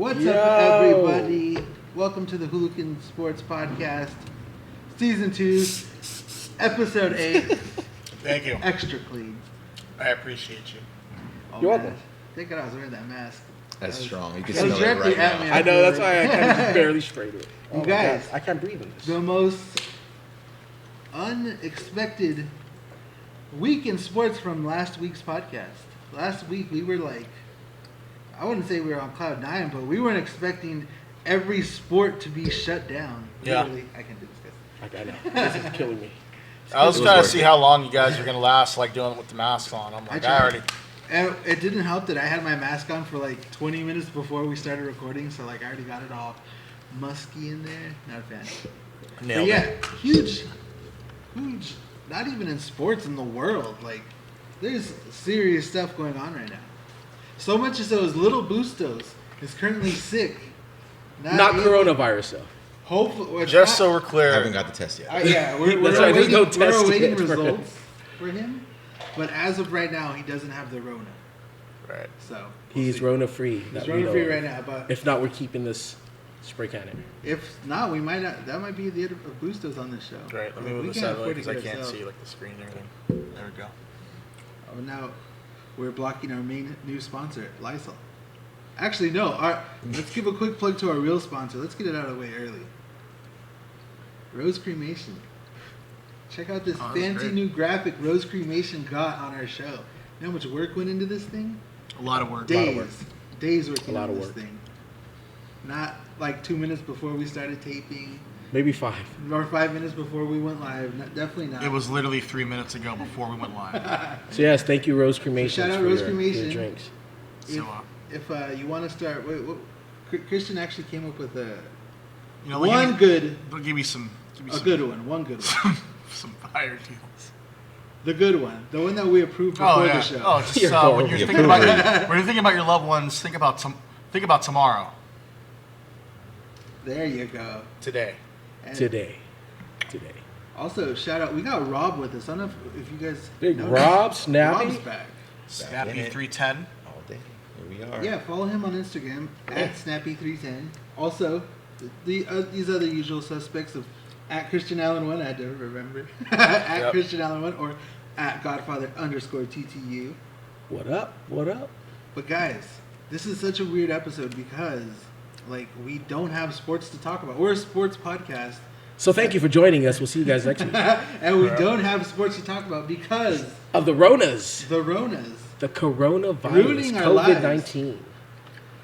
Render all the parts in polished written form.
What's up, everybody? Welcome to the Hooligan Sports Podcast, Season 2, Episode 8. Thank you. Extra clean. I appreciate you. Oh, You're man. welcome. Thank God I was wearing that mask. That's strong. You can That was smell it directly right at me. now. I know, that's why I kind of just barely sprayed it. You guys, I can't breathe in this. the most unexpected week in sports from last week's podcast. Last week we were like, I wouldn't say we were on cloud 9, but we weren't expecting every sport to be shut down. Yeah. Literally, I can do this, guys. I know. This is killing me. I was trying to see how long you guys were going to last, like doing it with the masks on. I'm like, I already. And it didn't help that I had my mask on for like 20 minutes before we started recording, so like I already got it all musky in there. Not a fan. Nailed But yeah, it. huge. Not even in sports in the world. Like, there's serious stuff going on right now. So much so as Little Bustos is currently sick. Not coronavirus, though. Hopefully, well, Just so we're clear. I haven't got the test yet. yeah, we're That's right, there's awaiting, no we're test awaiting yet for him. results for him. But as of right now, he doesn't have the Rona. Right. So we'll He's see. Rona free. He's Rona free right now. But If not, we're keeping this spray can in. if not, we might not. That might be the end of Bustos on this show. Right. Let me Like, move we this can't out of the way afford to because I get can't ourselves- see like the screen and everything. There we go. Oh, now we're blocking our main new sponsor, Lysol. Actually, no. Let's give a quick plug to our real sponsor. Let's get it out of the way early. Rose Cremation. Check out this Oh, that's fancy great. new graphic Rose Cremation got on our show. You know how much work went into this thing? A lot of work. Days working A lot on of this work. thing. Not like 2 minutes before we started taping, Maybe 5. or 5 minutes before we went live. Definitely not. It was literally 3 minutes ago before we went live. So, yes, thank you, Rose Cremation. shout out for Rose your Cremation. drinks. So, If you want to start, Christian actually came up with a you know, one good, Give me some. a good one, one good one. Some fire deals. The good one, the one that we approved before Oh yeah. the show. Oh, just You're when horrible. you're You're thinking about when you're thinking about your loved ones, think about tomorrow. There you go. Today. And Today. Also, shout out, we got Rob with us. I don't know if you guys Big noticed. Rob Snappy. Rob's back. Snappy in it. 310. All day. Here we are. Yeah, follow him on Instagram at Snappy310. Also, these other usual suspects of at Christian Allen 1. I had to remember at Yep. Christian Allen 1 or at Godfather_TTU. What up? What up? But guys, this is such a weird episode because like we don't have sports to talk about. We're a sports podcast, So, thank you for joining us. We'll see you guys next week. and we don't have sports to talk about because Of the Ronas. the Ronas. The coronavirus. Ruining our lives. COVID-19.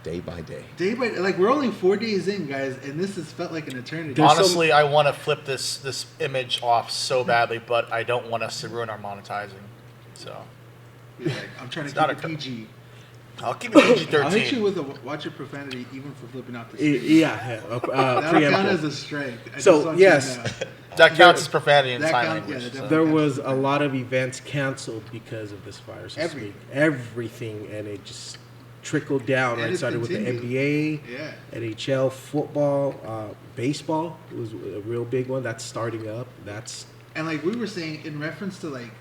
Day by day. Day by like we're only 4 days in, guys, and this has felt like an eternity. There's Honestly, I want to flip this image off so badly, but I don't want us to ruin our monetizing. So He's like, I'm trying to It's not keep it a- PG. I'll keep it PG-13. I'll hit you with a watch your profanity even for flipping out the screen. Yeah. That'll count as Preemptive. a strike. I just So, want you to yes. know. That counts as profanity in That sign counts- yeah, language. that so. There was a lot of events canceled because of this virus. this Everything. week. Everything, and it just trickled down. And Right, it's started with the continued. NBA, Yeah. NHL, football, baseball was a real big one. That's starting up. That's And like we were saying in reference to like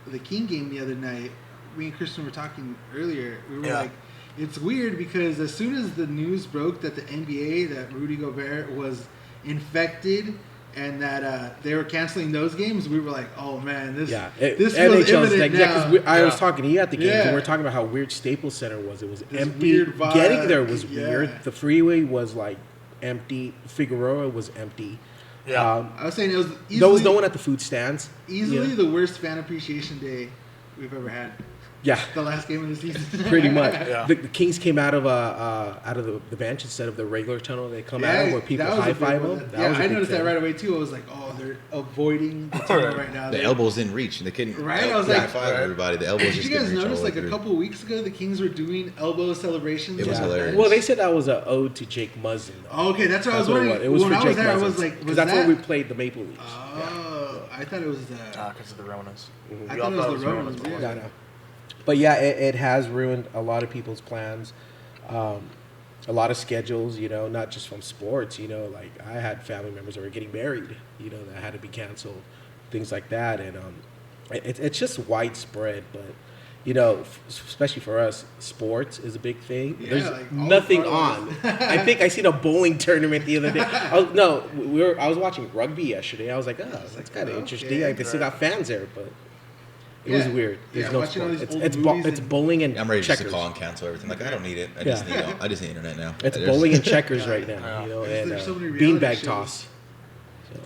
the King game the other night, me and Christian were talking earlier. We were Yeah. like, it's weird because as soon as the news broke that the NBA, that Rudy Gobert was infected and that they were canceling those games, we were like, oh man, this feels NHL's imminent like, now. because I was Yeah. talking to you at the games, Yeah. and we are talking about how weird Staples Center was. It was This empty. weird vibe. Getting there was Yeah. weird. The freeway was like empty. Figueroa was empty. Yeah. I was saying it was easily, There was no one at the food stands. easily Yeah. the worst fan appreciation day we've ever had. Yeah. The last game of the season. Pretty much. Yeah. The Kings came out of the bench instead of the regular tunnel. They come out Yeah, of where people that was a high big five one. them. Yeah, was a I big noticed that thing. right away too. I was like, oh, they're avoiding the tunnel right now. The They're- elbows didn't reach. And they couldn't Right? I was high like- five Right. everybody. The elbows Did just you guys couldn't reach notice all like the a way couple of weeks ago the Kings were doing elbow celebrations? It was Yeah. hilarious. Well, they said that was an ode to Jake Muzzin. Though. Oh, okay, that's what I was That's what it wondering. was. It was when for I was Jake there, I Muzzin. was like, was because that's that? where we played the Maple Leafs. Oh, I thought it was. Because of the Ronas. I We all thought it was the Ronas Ronas, before. yeah. No. But yeah, it has ruined a lot of people's plans. A lot of schedules, not just from sports, like I had family members that were getting married, that had to be canceled, things like that. And it's just widespread, but you know, especially for us, sports is a big thing. Yeah, There's like, all nothing the on. parlays. I think I seen a bowling tournament the other day. I was watching rugby yesterday. I was like, oh, that's kind of okay, interesting. Like, they still got fans there, but it was Yeah. weird. There's Yeah, no watching all sport. these old movies It's and- bowling and I'm ready just checkers. to call and cancel everything. Like, I don't need it. I Yeah. just need internet now. It's There's- bowling and checkers right now, Yeah. you know, There's and so many reality beanbag shows. toss. So,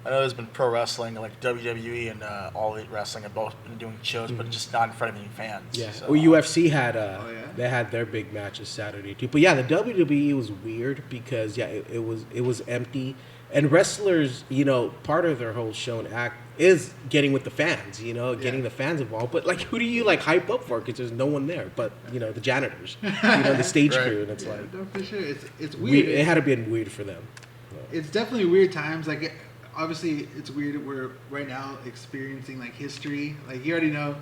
I know there's been pro wrestling, like WWE and All Elite Wrestling have both been doing shows, but just not in front of any fans. yeah. So, Well, UFC had yeah? they had their big matches Saturday too. But yeah, the WWE was weird because it was empty, and wrestlers, you know, part of their whole show and act is getting with the fans, you know, getting the fans involved. But like, who do you like hype up for? Because there's no one there, but you know, the janitors, you know, the stage Right. crew, and it's Yeah, like no, for sure. It's weird. it had to be weird for them. It's definitely weird times. Like, obviously, it's weird. We're right now experiencing like history. Like, you already know,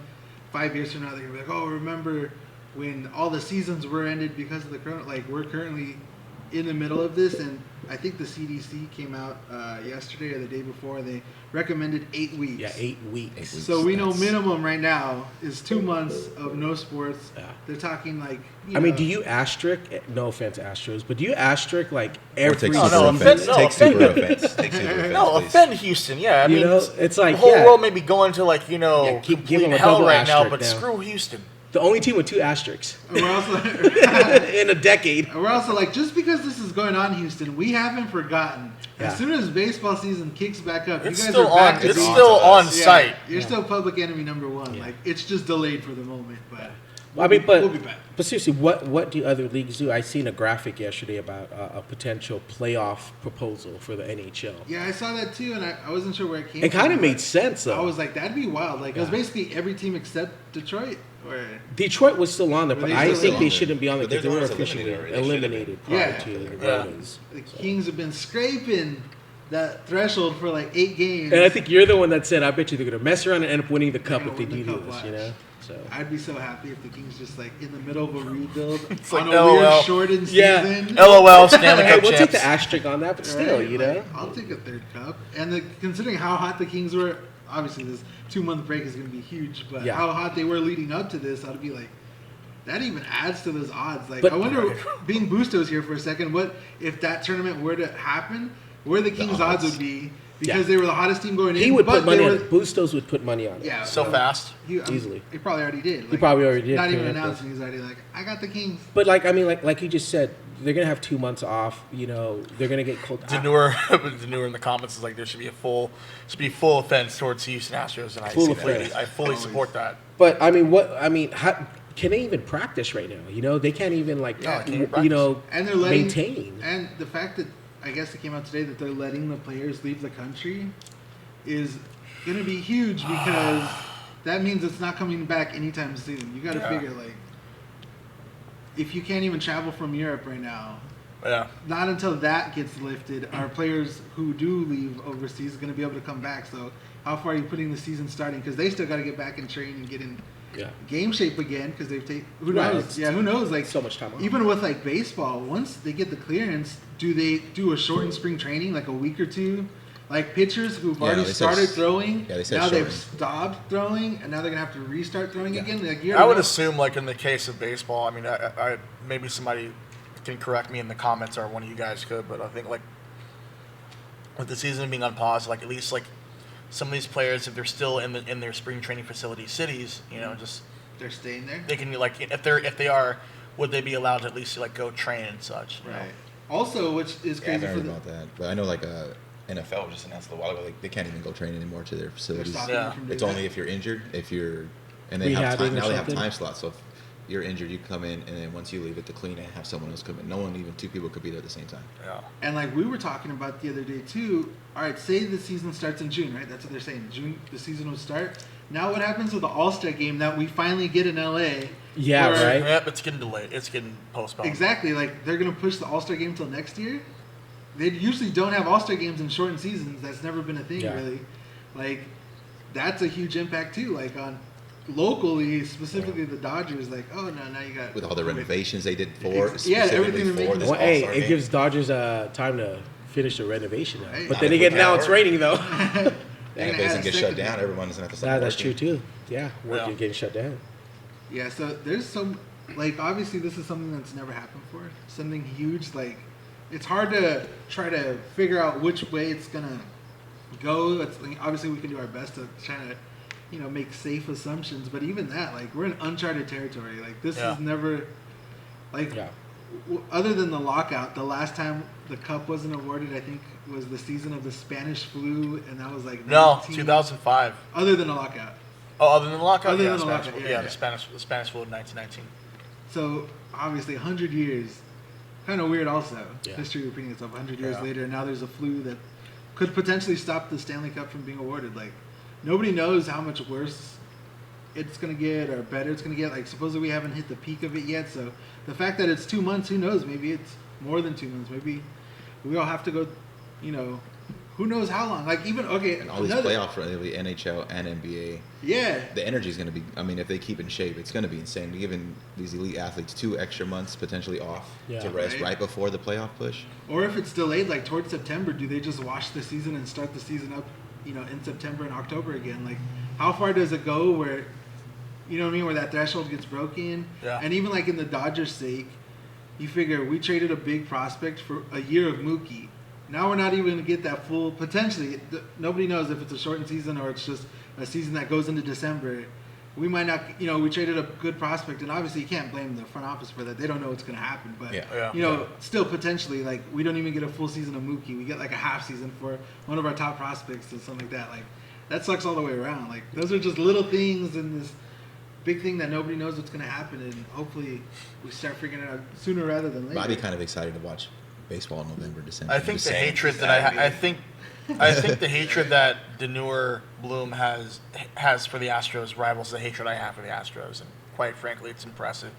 5 years from now, they're gonna be like, "Oh, remember when all the seasons were ended because of the corona?" Like, we're currently in the middle of this, and I think the CDC came out yesterday or the day before. They recommended 8 weeks. Yeah, 8 weeks. 8 weeks. So we know That's- minimum right now is 2 months of no sports. Yeah. They're talking like. I mean, do you asterisk? No offense, Astros, but do you asterisk like every Take No, super no, offense. offense- no, Take super offense. offense. Take super offense. No, please. offend Houston. Yeah, I You mean, know, it's like, the whole yeah. world may be going to like Yeah, give complete them a hell double right now, asterisk but now. screw Houston. the only team with 2 asterisks We're also. in a decade? We're also like, just because this is going on, Houston, we haven't forgotten. Yeah. As soon as baseball season kicks back up, It's you guys still are back on. to It's being- still on Yeah, site. You're still public enemy number one. Yeah. Like, it's just delayed for the moment, but I mean, but we'll be back. but seriously, what do other leagues do? I seen a graphic yesterday about a potential playoff proposal for the NHL. Yeah, I saw that too, and I wasn't sure where it came It from. kind of but made sense I though. was like, that'd be wild. Like, it was Yeah. basically every team except Detroit. Or Detroit was still on there, Were but they I still think on they there? shouldn't be on there But they're because they were the ones officially eliminated already. They should've eliminated been. prior Yeah. to the Yeah. Rangers. the Kings have been scraping that threshold for like 8 games. And I think you're the one that said, "I bet you they're gonna mess around and end up winning the cup gonna if they win do the do cup, this." watch. You know, so. I'd be so happy if the Kings just like in the middle of a rebuild like, on a LOL. weird shortened Yeah. season. LOL, Stanley Hey, Cup we'll take champs. the asterisk on that, but still, Right? you Like, know. I'll take a third cup. And considering how hot the Kings were, obviously this 2-month break is going to be huge. But Yeah. how hot they were leading up to this, I'd be like, that even adds to those odds. Like, But- I wonder, being Bustos here for a second, what if that tournament were to happen? Where the Kings' odds would be because Yeah. they were the hottest team going in. He would but put money they on were- it. Bustos would put money on it. Yeah, So well, fast. Easily. He probably already did. He probably already did, Not even correct. announcing. He's already like, I got the Kings. But like, I mean, like you just said, they're gonna have 2 months off. You know, they're gonna get cold. Denur in the comments is like there should be full offense towards the Houston Astros, and Full offense. I fully support that. But I mean, how can they even practice right now? You know, they can't even like, Yeah, can't even you practice. know, And they're letting maintain. And the fact that I guess it came out today that they're letting the players leave the country is going to be huge because that means it's not coming back anytime soon. You got to Yeah. figure like if you can't even travel from Europe right now, Yeah. not until that gets lifted are players who do leave overseas going to be able to come back. So how far are you putting the season starting? Because they still got to get back and train and get in Yeah. game shape again because they've taken who Right, knows? it's- Yeah, who knows? Like so much time off. Even with like baseball, once they get the clearance, do they do a shortened spring training like a week or two? Like pitchers who've Yeah, already they said started s- throwing, yeah, they said now they've shortened. stopped throwing, and now they're gonna have to restart throwing Yeah. again. Like, you I would know- assume, like in the case of baseball, I mean, I maybe somebody can correct me in the comments or one of you guys could, but I think like with the season being on pause, like at least like some of these players, if they're still in their spring training facility cities, you know, just they're staying there. they can like if they are, would they be allowed to at least like go train and such? You know? Right. Also, which is Yeah, I crazy haven't for heard the, about that, but I know like NFL just announced a while ago like they can't even go train anymore to their they're facilities. stopping Yeah. them from doing It's that. only if you're injured, and they have Rehabbing time, or now they have something? time slots. So if you're injured, you come in, and then once you leave it to clean and have someone else come in. No one, even 2 people, could be there at the same time. Yeah. And like we were talking about the other day too. All right, say the season starts in June, right? That's what they're saying. June, the season will start. Now, what happens with the All-Star game that we finally get in LA? Yeah, where- right. Yep, it's getting delayed. It's getting postponed. Exactly. Like they're gonna push the All-Star game till next year. They usually don't have All-Star games in shortened seasons. That's never been a thing, Yeah. really. Like that's a huge impact too. Like on locally, specifically the Dodgers. Like, oh no, now you got With all the renovations they did for, Yeah, specifically everything they're for making. this Well, hey, All-Star it game. gives Dodgers time to finish the renovation. Now. Right. But Not then if again, we now can. it's raining though. They're And if gonna it add doesn't a get shut second down, one. everyone's gonna have to stop That's true working. too. Yeah, working Yeah. getting shut down. Yeah, so there's some, like, obviously this is something that's never happened before. Something huge, like, it's hard to try to figure out which way it's gonna go. It's like, obviously we can do our best to try to, make safe assumptions. But even that, like, we're in uncharted territory. Like, this Yeah. is never, like, Yeah. other than the lockout, the last time the cup wasn't awarded, I think, was the season of the Spanish flu, and that was like No, 19 2005. Other than the lockout. Oh, other than the lockout, Other yeah, than the Spanish, lockout, flu. yeah. The Spanish flu in 1919. So obviously, 100 years, kind of weird. Also, Yeah. history repeating itself. 100 years Yeah. later, and now there's a flu that could potentially stop the Stanley Cup from being awarded. Like, nobody knows how much worse it's gonna get or better it's gonna get. Like, supposedly we haven't hit the peak of it yet. So the fact that it's 2 months, who knows? Maybe it's more than 2 months. Maybe we all have to go. Who knows how long? Like, even okay. And all these playoff runs, the NHL and NBA, Yeah. the energy is going to be. I mean, if they keep in shape, it's going to be insane. You're giving these elite athletes 2 extra months potentially off Yeah. to rest Right. right before the playoff push. Or if it's delayed, like towards September, do they just wash the season and start the season up, in September and October again? Like, how far does it go where, you know what I mean, where that threshold gets broken? Yeah. And even like in the Dodgers' sake, you figure we traded a big prospect for a year of Mookie. Now we're not even going to get that full, potentially. Nobody knows if it's a shortened season or it's just a season that goes into December. We might not, we traded a good prospect, and obviously you can't blame the front office for that. They don't know what's going to happen. But, Yeah. still potentially, like, we don't even get a full season of Mookie. We get like a half season for one of our top prospects and something like that. Like, that sucks all the way around. Like, those are just little things in this big thing that nobody knows what's going to happen, and hopefully we start figuring it out sooner rather than later. But I'd be kind of excited to watch baseball in November, December. I think Just the saying. hatred that I think the hatred that Deneur Bloom has for the Astros rivals the hatred I have for the Astros, and quite frankly, it's impressive.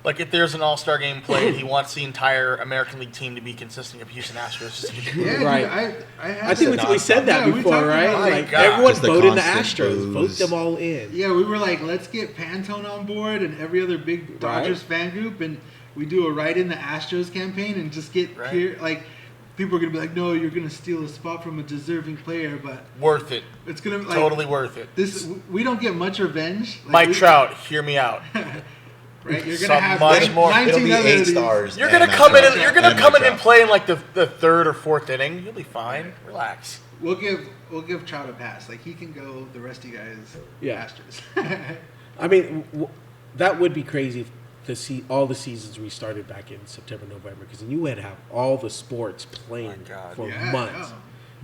Like, if there's an All-Star game played, he wants the entire American League team to be consisting of Houston Astros. Just to get Yeah, dude, Right. I think we said that Yeah, we before, talked right? about, Like, God. everyone Just the vote in the constant Astros. Vote booze. them all in. Yeah, we were like, let's get Pantone on board and every other big Dodgers fan group, and we do a Right in the Astros campaign and just get Right. clear. Like, people are gonna be like, no, you're gonna steal a spot from a deserving player, but worth it. it's gonna like Totally worth it. This we don't get much revenge. Like, Mike Trout, hear me out. right? You're Some gonna have much like more- 19 It'll be other 8 of these. stars. You're and gonna Mike come in. Trout. You're gonna And come Mike in and Trout. play in like the third or fourth inning. You'll be fine. Relax. We'll give Trout a pass. Like, he can go. The rest of you guys, Yeah. Astros. I mean, that would be crazy if all the seasons restarted back in September, November, because then you would have all the sports playing God. for Yeah, months.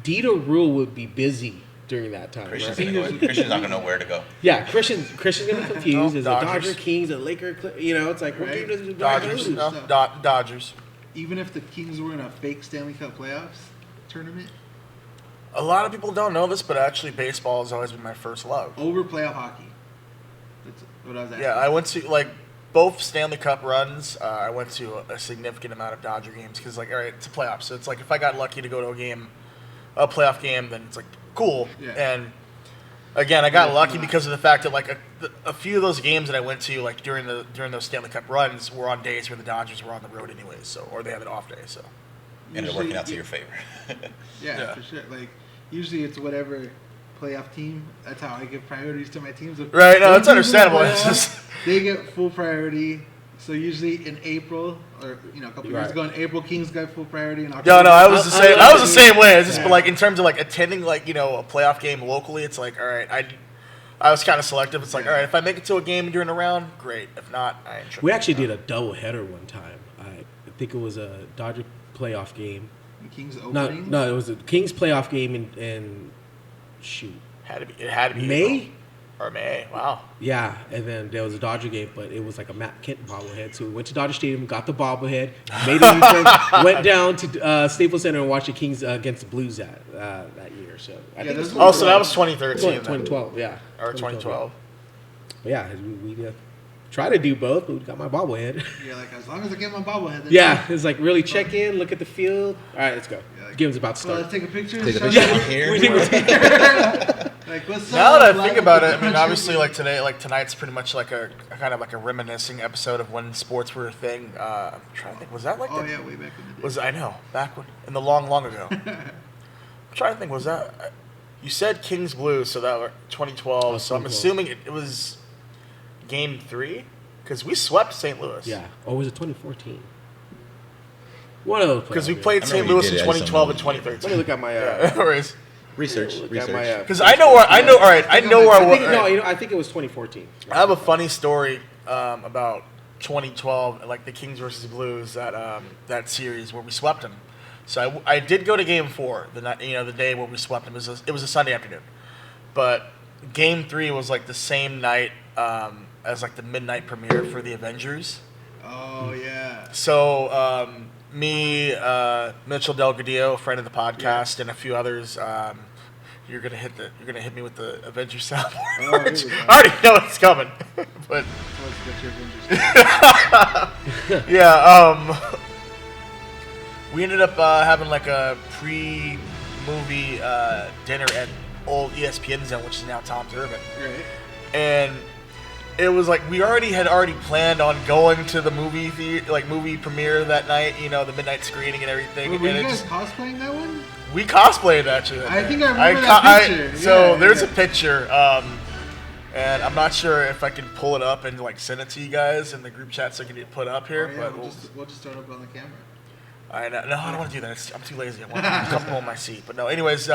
yeah. Dieter Rule would be busy during that time. Christian's, Right? Christian's not gonna know where to go. Yeah, Christian's gonna be confused. Is it Dodgers. Dodger Kings, a Laker? It's like what Right. game does the Dodgers. lose? No, So- Dodgers. Even if the Kings were in a fake Stanley Cup playoffs tournament, A lot of people don't know this, but actually, baseball has always been my first love. over playoff hockey. That's what I was asking. Yeah, I went to both Stanley Cup runs. I went to a significant amount of Dodger games because, like, all right, it's a playoff, so it's like if I got lucky to go to a playoff game, then it's like cool. Yeah. And again, I got Yeah, lucky yeah. because of the fact that like a few of those games that I went to like during those Stanley Cup runs were on days where the Dodgers were on the road anyways, so or they had an off day. So Ended up working out to your favor. Yeah, for sure. Like, usually it's whatever playoff team. That's how I give priorities to my teams. If Right, no, one it's team's in the understandable. It's playoffs, just- they get full priority. So usually in April, or a couple years Right. ago in April, Kings got full priority. In no, October, I was the same. I was the same way. It's just Yeah. but like in terms of like attending like a playoff game locally, it's like all right, I was kind of selective. It's like all right, if I make it to a game during the round, great. If not, I ain't tripping. We actually did a double header one time. I think it was a Dodger playoff game. The Kings No, opening. it was a Kings playoff game in shoot It had to be May. April. Or May. Wow. Yeah, and then there was a Dodger game, but it was like a Matt Kent bobblehead. So we went to Dodger Stadium, got the bobblehead, made a U-turn, went down to Staples Center and watched the Kings against the Blues that year. So I think it was those Oh, so that was 2013. then. 2012, yeah. Or 2012. But yeah, we try to do both, but we got my bobblehead. Yeah, like as long as I get my bobblehead. that's Yeah, it. it's like really check in, look at the field. All right, let's go. Yeah, like- Game's about to Well, start. let's take a picture. Take a show picture them. here. We think Like, what's Now up, that I like, think about it, I the mean, country? obviously, like today, like tonight's pretty much like a kind of like a reminiscing episode of when sports were a thing. I'm trying to think, was that like Oh the, yeah, way back in the day. was I know back when in the long ago. I'm trying to think, was that You said Kings Blues, so that was 2012. Oh, So I'm 2012. assuming it was Game 3 because we swept St. Louis. Yeah. Or was it 2014? One of those. Because we playoff played games. St. remember Louis you in did it. I just 2012 and don't know. 2013. Let me look at my. Yeah, no worries. Research. Look Research. at my. Because I know where All right, I know where I was. No, I think it was 2014. I have a funny story about 2012, like the Kings versus Blues, that series where we swept them. So I did go to Game 4, the night, the day where we swept them. It was a Sunday afternoon, but Game 3 was like the same night as like the midnight premiere for the Avengers. Oh yeah. So me, Mitchell Delgadillo, friend of the podcast, and a few others. You're gonna hit me with the Avengers soundboard. Oh, which here we go. I already know it's coming, but Let's get your Avengers. yeah. We ended up having like a pre-movie dinner at old ESPN Zone, which is now Tom's Urban, Right. and it was like we had already planned on going to the movie movie premiere that night. The midnight screening and everything. Were you and guys cosplaying that one? we cosplayed actually. that I day. think I remember that picture. So Yeah, there's yeah. a picture, and I'm not sure if I can pull it up and like send it to you guys in the group chat so it can get put up here. Oh, yeah, but we'll just throw it up on the camera. I know. No, I don't want to do that. I'm too lazy. I want to be comfortable in my seat. But no, anyways,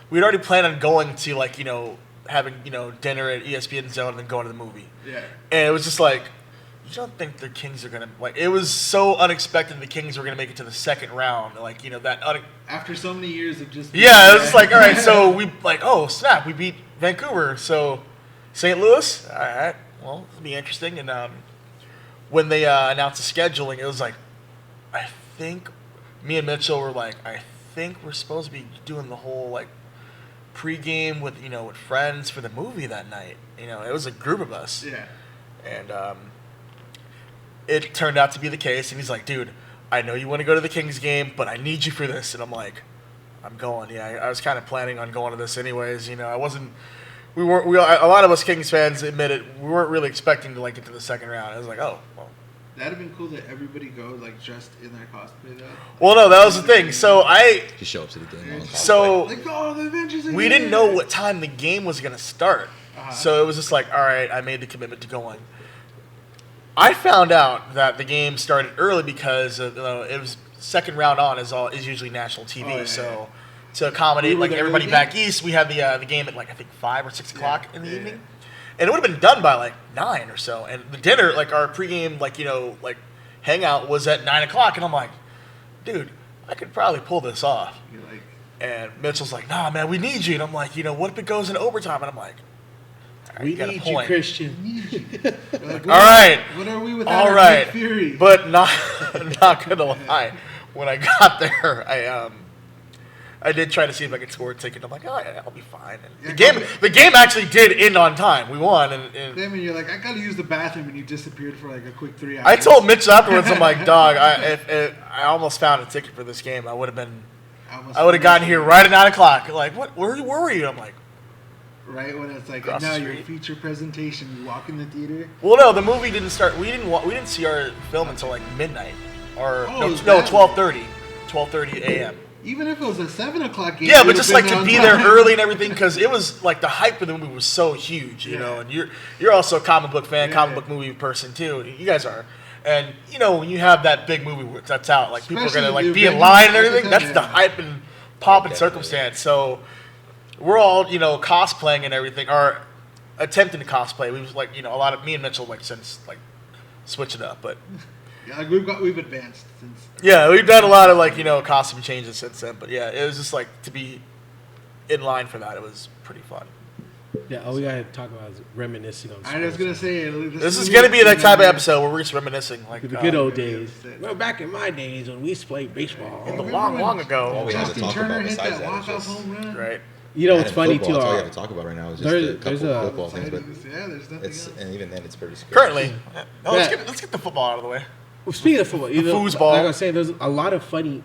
we'd already planned on going to having dinner at ESPN Zone and then going to the movie. Yeah. And it was just like, you don't think the Kings are gonna it was so unexpected the Kings were gonna make it to the second round. After so many years of just. Yeah, it was just like, all right, so we oh snap, we beat Vancouver. So St. Louis, all right, well, it'll be interesting. And when they announced the scheduling, it was like, I think me and Mitchell were like, I think we're supposed to be doing the whole pregame with with friends for the movie that night. It was a group of us. Yeah. And it turned out to be the case. And he's like, dude, I know you want to go to the Kings game, but I need you for this. And I'm like, I'm going. Yeah, I was kind of planning on going to this anyways. I wasn't. A lot of us Kings fans admitted we weren't really expecting to get to the second round. I was like, oh, well. That'd have been cool that everybody go dressed in their cosplay though. Well, no, that was the thing. So Just show up to the game. all in cosplay. So Oh, the Avengers. Are we here. didn't know what time the game was going to start. Uh-huh. So it was just like, all right, I made the commitment to going. I found out that the game started early because it was second round on is usually national TV. Oh, yeah, so to accommodate We were there everybody early back east, we had the game at I think 5 or 6 o'clock in the yeah, evening, and it would have been done by 9 or so. And the dinner, our pregame hangout was at 9 o'clock, and I'm like, dude, I could probably pull this off. You're like, And Mitchell's like, nah, man, we need you. And I'm like, what if it goes into overtime? And I'm like, all right, We you got a need you, point. Christian. you're like, All right. What are we without All our right, Nick Fury? but not gonna lie. When I got there, I did try to see if I could score a ticket. I'm like, oh yeah, I'll be fine. And Yeah, the game actually did end on time. We won, and Then when you're like, I gotta use the bathroom, and you disappeared for a quick 3 hours. I told Mitch afterwards, I'm like, dog, if I almost found a ticket for this game. I would have gotten here right at 9 o'clock. Like, what? Where were you? I'm like, Right when it's Across the now your street. feature presentation, you walk in the theater. well, no, the movie didn't start. We didn't see our film until midnight, or Oh, is no, that- 12:30 a.m. Even if it was a 7 o'clock game. Yeah, you but would've just been to on be time. there early and everything, because it was the hype for the movie was so huge, you Yeah. know. And you're also a comic book fan, Yeah. comic book movie person too. You guys are, and when you have that big movie that's out, people are Especially gonna the be in Avengers line and at the everything. time, That's yeah. the hype and pomp and Definitely. circumstance. So we're all cosplaying and everything, or attempting to cosplay. We was a lot of me and Mitchell since switch it up, but. Yeah, we've advanced since. Yeah, we've done a lot of costume changes since then, but yeah, it was just to be in line for that. It was pretty fun. Yeah, all we gotta talk about is reminiscing on. I was gonna say This is gonna be that type of episode where we're just reminiscing, The good old yeah, days. that's it. Well, back in my days when we used to play baseball. in the Remember long, when long All ago, we have to Justin talk Turner about hit besides that that is walk-off just. home run. right? You know And what's in funny football, too? That's all you have to talk about right now is just there's- a couple there's a- football things, but Yeah, there's nothing else. and even then it's pretty scary. Currently, let's Yeah. get the football out of the way. Well, speaking of football, foosball. like I was saying, there's a lot of funny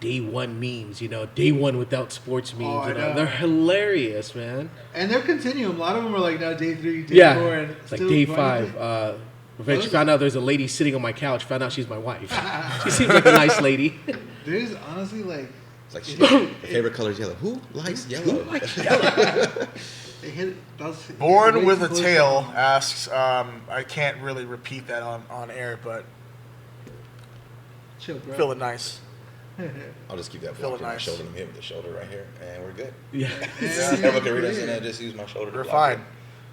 day one memes. Day one without sports memes. I know. They're hilarious, man. And they're continuing. A lot of them are now day 3, day Yeah, 4, and like still day funny. 5. Eventually found out there's a lady sitting on my couch. Found out she's my wife. She seems like a nice lady. There's honestly It's like shit. Your favorite color is yellow. Who likes yellow? They hit, that was Born way with too a close Tail to home. asks, I can't really repeat that on air, but Chill, bro. feeling nice. I'll just keep that Feeling block in my nice. shoulder and hit with the shoulder right here, and we're good. Yeah. Everyone can read us, and I just use my shoulder to We're block fine. it.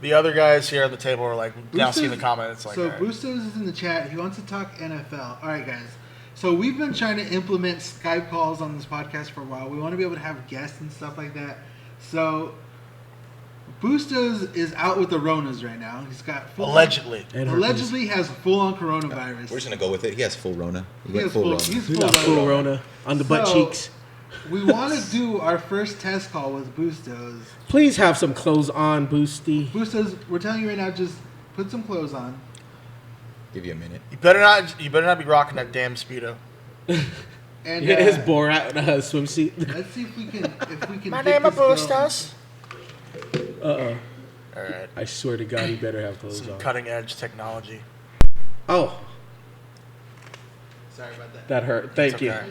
The other guys here on the table are like, now Boostos- seeing the comment, it's like, so all right. Bustos is in the chat. He wants to talk NFL. All right, guys. So we've been trying to implement Skype calls on this podcast for a while. We want to be able to have guests and stuff like that. So Bustos is out with the Ronas right now. He's got Allegedly. And herpes. allegedly has full-on coronavirus. We're just gonna go with it. He has full Rona. He He went has full Rona. he's We full got full Rona. Rona on the butt So- cheeks. We want to do our first test call with Bustos. Please have some clothes on, Boosty. Bustos, we're telling you right now, just put some clothes on. Give you a minute. You better not be rocking that damn Speedo. And Yeah, his Borat swimsuit. let's see if we can. My get name is this going. Bustos. Uh-oh. All right. I swear to God, he better have clothes Some on. cutting edge technology. Oh, Sorry about that. that hurt. Thank you. okay.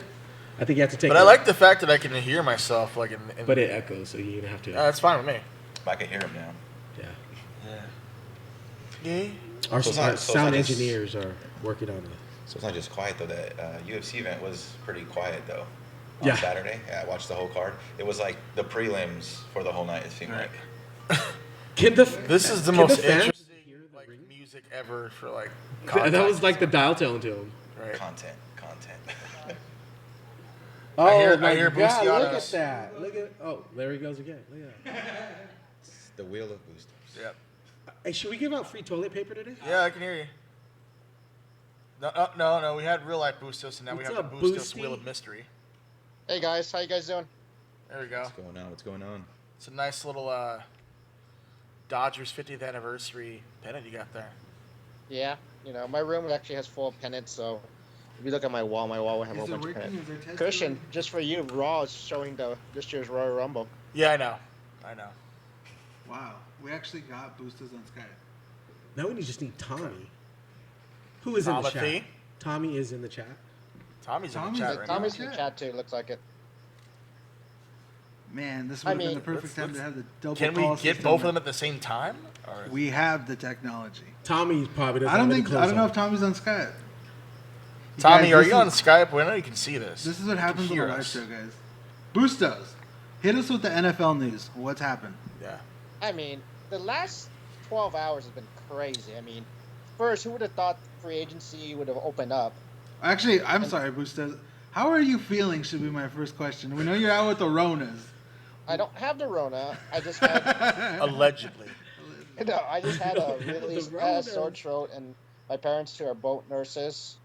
I think you have to take But I like the fact that I can hear myself like in But it echoes, so you're going to have to... that's fine with me. I can hear him now. yeah. Yeah. Our So it's not- so it's sound not just- engineers are working on it. So it's not just quiet though. That UFC event was pretty quiet though. On Yeah. Saturday, yeah, I watched the whole card. It was like the prelims for the whole night. It seemed Right. like. Can the, This is the can most the fans interesting hear the like ring? music ever for like That was contact. like the dial tone to him. right. Content. Oh, I hear my God, Bustiano's. look at that. Look at... Oh, there he goes again. Look at that. It's the wheel of boosters. Yep. Hey, should we give out free toilet paper today? Yeah, I can hear you. No. We had real life Bustos, and now What's we have up, the Bustos Boosty? Wheel of Mystery. Hey guys, how you guys doing? There we go. What's going on? What's going on? It's a nice little Dodgers 50th anniversary pennant you got there. Yeah, my room actually has full of pennants, so if you look at my wall will have a Is whole it bunch of working? pennants. Is our test Christian, working? just for you, Raw is showing this year's Royal Rumble. Yeah, I know. Wow, we actually got Bustos on Skype. Now we just need Tommy. Who is in the Tomothy? chat? Tommy is in the chat. Tommy's in Tommy's the in- chat right Tommy's now. in the chat too. Looks like it. Man, this I would have been mean, the perfect time to have the double now. Can call we get system. both of them at the same time? Or We have the technology. Tommy probably doesn't I don't have any think. I clothes don't know on. if Tommy's on Skype. Tommy, Guys, are this you on is- Skype? Well, I know you can see this. This is what happens on hear the live us. show, guys. Bustos, hit us with the NFL news. What's happened? Yeah. I mean, the last 12 hours has been crazy. I mean, first, who would have thought free agency would have opened up? Actually, I'm sorry, Bustos. How are you feeling? Should be my first question. We know you're out with the Ronas. I don't have the Rona. I just had, Allegedly. I just had a really The bad sore Rona. throat, and my parents, who are both nurses,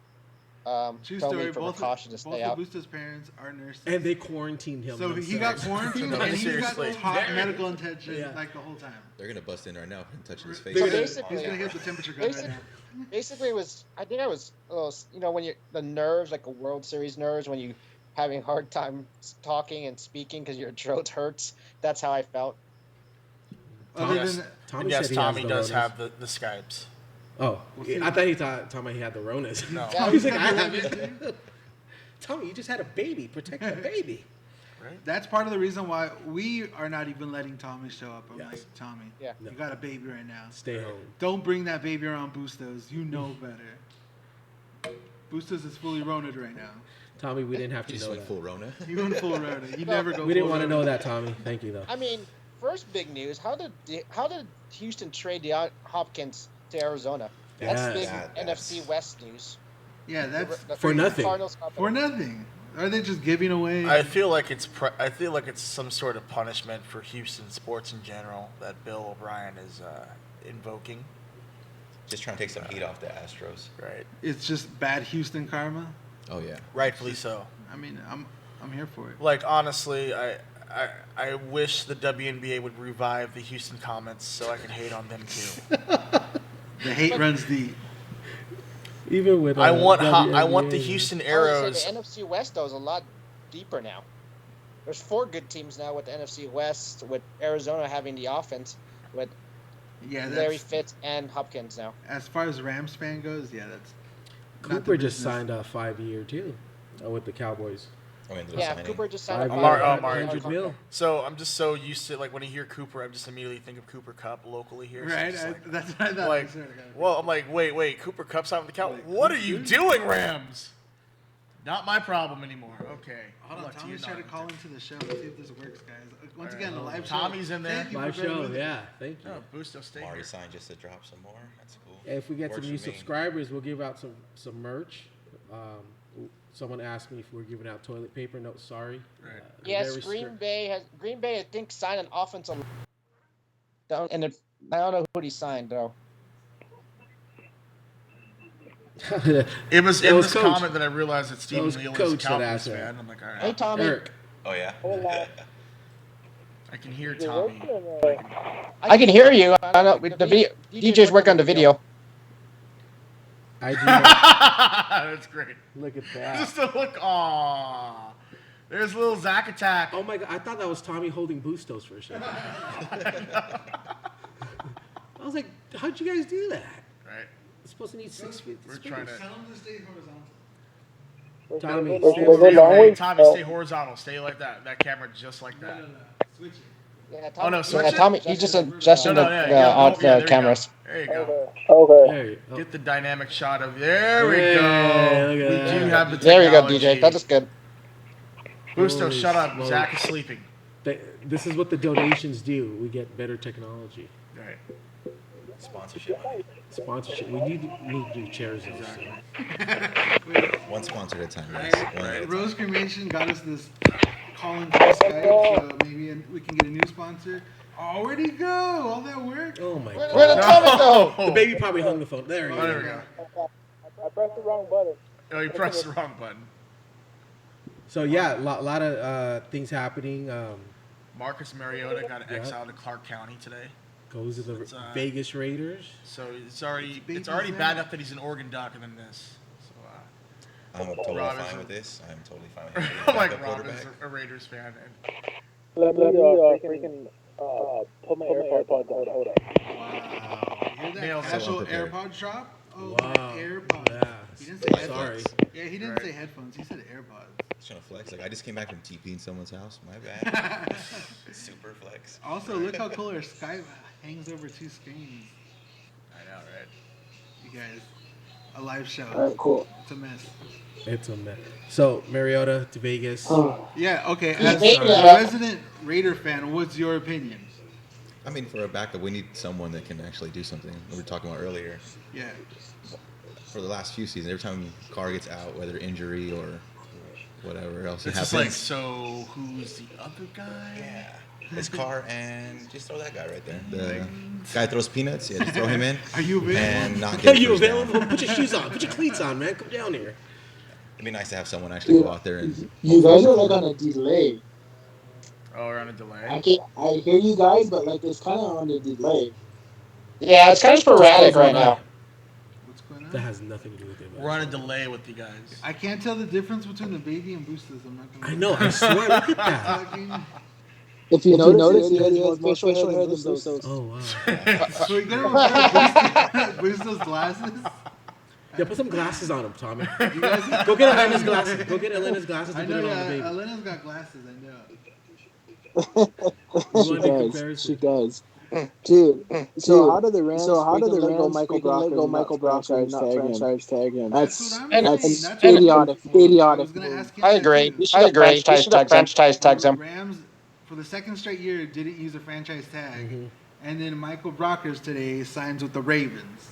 True told story. me for Both precaution to of stay out. Bustos' parents are nurses. And they quarantined him. So he got themselves. quarantined No, and he got seriously. top medical attention Yeah. like the whole time. They're gonna bust in right now and touching his face. He's So gonna- basically- he's gonna hit the temperature gun right Basic- now. Basically, I think I was a little, when the nerves, like a World Series nerves, when you having a hard time talking and speaking because your throat hurts. That's how I felt. Other yes, than Tommy and yes, said he has Tommy the does Ronas. have the Skypes. Oh, see. I thought he thought Tommy had the Ronas. No. Yeah, He's like, I he's have got the it. Tommy, you just had a baby. Protect the baby. Right? that's part of the reason why we are not even letting Tommy show up. I'm Yes. like, Tommy, Yeah. you got a baby right now. Stay home. Don't bring that baby around Bustos. You know better. Bustos is fully Rona'd right now. Tommy, we didn't have He to just know went that. full Rona. You went full Rona. You never go. We didn't full want to Rona. know that, Tommy. Thank you, though. I mean, first big news: how did Houston trade Hopkins to Arizona? That's Yes. big Yeah, that's- NFC West news. Yeah, that's For nothing. Cardinals got for nothing. Are they just giving away? I feel like it's some sort of punishment for Houston sports in general that Bill O'Brien is invoking. Just trying to take some heat off the Astros. Right. It's just bad Houston karma. Oh yeah. Rightfully so. I mean, I'm here for it. Like honestly, I wish the WNBA would revive the Houston Comets so I could hate on them too. The hate runs deep. Even with I want the WNBA. Houston I would Arrows. say the NFC West though is a lot deeper now. There's 4 good teams now with the NFC West, with Arizona having the offense, with Yeah, Larry that's Fitz and Hopkins now. as far as Rams fan goes. Yeah, that's not Cooper the just business. signed a 5-year too with the Cowboys. I mean, little Yeah, signing. Cooper just signed a 5 Mar- year, oh, Mario. 100 mil. So I'm just so used to, like, when I hear Cooper, I'm just immediately think of Cooper Cup locally here. So Right? it's like, That's what I thought. like, I swear to God. well, I'm like, wait, Cooper Cup's out of the count. Like, What are you Cooper? doing, Rams? Not my problem anymore. Okay. Hold on, Luck to Tommy's you, trying to not. call into the show. Let's see if this works, guys. Once All again, the right. live show. Tommy's in there. Thank you Live for bearing show, with us. yeah. Thank you. No, Busto, stay Mari here. signed just to drop some more. That's cool. If we get Works some new for me. subscribers, we'll give out some merch. Someone asked me if we're giving out toilet paper. No, sorry. Right. Yes, Very Green strict. Bay I think signed an offensive. I don't know who he signed though. It was That in was this Coach. comment that I realized that Stephen was Neal is a Coach that Cowboys asked that. fan. I'm like, all right. Hey Tommy. Eric, Oh yeah. I can hear Tommy. I can hear you. I know the video. DJ's working on the video. I do not. That's great. Look at that. Just a look. Aww. There's a little Zach attack. Oh my god! I thought that was Tommy holding Bustos for a second. I was like, how'd you guys do that? Right. It's supposed to need 6 feet. We're trying to. Tell him to stay horizontal. Tommy, Tommy, stay horizontal. Stay like that. That camera just like that. No. Switch it. Yeah, Oh, no, switch it? Tommy. He's just adjusting the there you cameras. go. There you go. There you go. Get the dynamic shot of. There we Hey, go. look at We that. do have the There you go, technology. DJ. That is good. Busto, Holy shut up. smokes. Zach is sleeping. This is what the donations do. We get better technology. Right. Sponsorship money. Sponsorship. We need new chairs. in this thing. One sponsor at a time, guys. Right, One at a time. Rose Cremation got us this call-in for Skype, so maybe we can get a new sponsor. Oh, where'd he go? All that work? Oh my Where god. did Tommy go? The baby probably hung the phone. There he Oh, there is. we go. I pressed the wrong button. Oh, you pressed the wrong button. So yeah, a lot of things happening. Marcus Mariota got Yeah. exiled to Clark County today. Goes to the It's, Vegas Raiders. So it's already Baby's bad there. enough that he's an Oregon Duck and then this. So, I'm totally Rob fine is- with this. I'm totally fine with it. I'm like Backup Rob is quarterback. a Raiders fan. And Let me freaking put my AirPods on. Hold up. Wow. You hear that Nailed it. casual Unprepared. AirPod drop? Oh, Wow. AirPods. Yeah. He didn't say headphones. Sorry. Yeah, he didn't Right. say headphones. He said AirPods. Trying to flex. Like I just came back from TPing someone's house. My bad. Super flex. Also, look how cool our Skype hangs over two screens. I know, right? You guys, a live show. All right, cool. It's a mess. It's a mess. So Mariota to Vegas. Yeah, okay. As Vegas. a resident Raider fan, what's your opinion? I mean, for a backup, we need someone that can actually do something. We were talking about earlier. Yeah. For the last few seasons, every time Carr gets out, whether injury or whatever else It's it just happens, like, so who's the other guy? yeah, it's Carr and just throw that guy right there. The guy throws peanuts. Yeah, just throw him in. Are you available? And not Are get a you first down. available? Put your shoes on. Put your cleats on, man. Come down here. It'd be nice to have someone actually go out there and. You guys are like on a delay. Oh, we're on a delay. I hear you guys, but like it's kind of on a delay. Yeah, it's kind of sporadic right now. What's going That on? has nothing to do with it. We're on a delay with you guys. I can't tell the difference between the baby and boosters. I'm not gonna. I know. I swear. Look at that. Fucking- If you notice, he has more facial hair than Bustos. Oh wow. So we get him a boosters glasses. Yeah, put some glasses on him, Tommy. You guys, Go get Elena's glasses. Go get Elena's glasses I and know. put it on the Yeah, baby. Elena's got glasses. I know. You She want a does. comparison? She does. Dude, so how do the Rams? Go Michael Brock franchise tag him? That's what I'm That's saying. That's idiotic. what I was Idiotic. gonna ask him I that agree. too. I agree. Franchise tags him. Rams, for the second straight year, didn't use a franchise tag, Mhm. and then Michael Brockers today signs with the Ravens.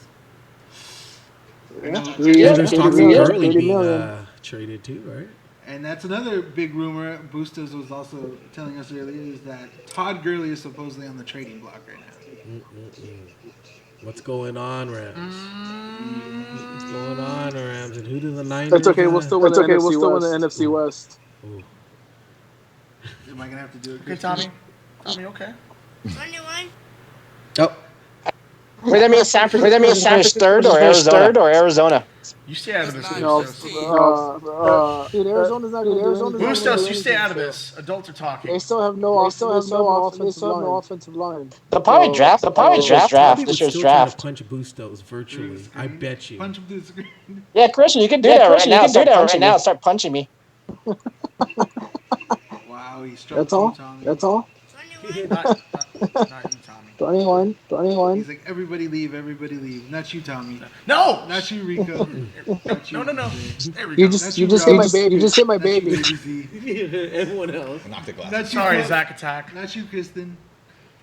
Yeah, there's talks of 30 Gurley being million. traded too, right? And that's another big rumor. Boosters was also telling us earlier is that Todd Gurley is supposedly on the trading block right now. What's going on, Rams? What's going on, Rams? And who do the Niners? That's okay. We'll still win the NFC West. Ooh. Am I gonna have to do it? Okay, Christian? Tommy. Tommy, okay. Oh, Wait, that means San Francisco finished third or Arizona? You stay out of this, No, Bustos. dude, Arizona's not going to do anything. Bustos, you stay out of this. Adults are They talking. still have no offensive line. They'll probably draft this year's Tommy would draft. still try to punch Bustos virtually. Screen. I bet you. Punch him through the screen. Yeah, Christian, you can do that right now. Start punching me. Wow, he struck That's all. Tommy. That's all. Not you, Tommy. 21. 21. He's like, everybody leave, everybody leave. Not you, Tommy. No. Not you, Rico. Not you, No. Jose. There we You go. just you, hit Rob. my baby. You just hit my Not you, baby. Baby Z. Everyone else. Knock the glass. Not you, Sorry, Col- Zach Attack. Not you, Kristen.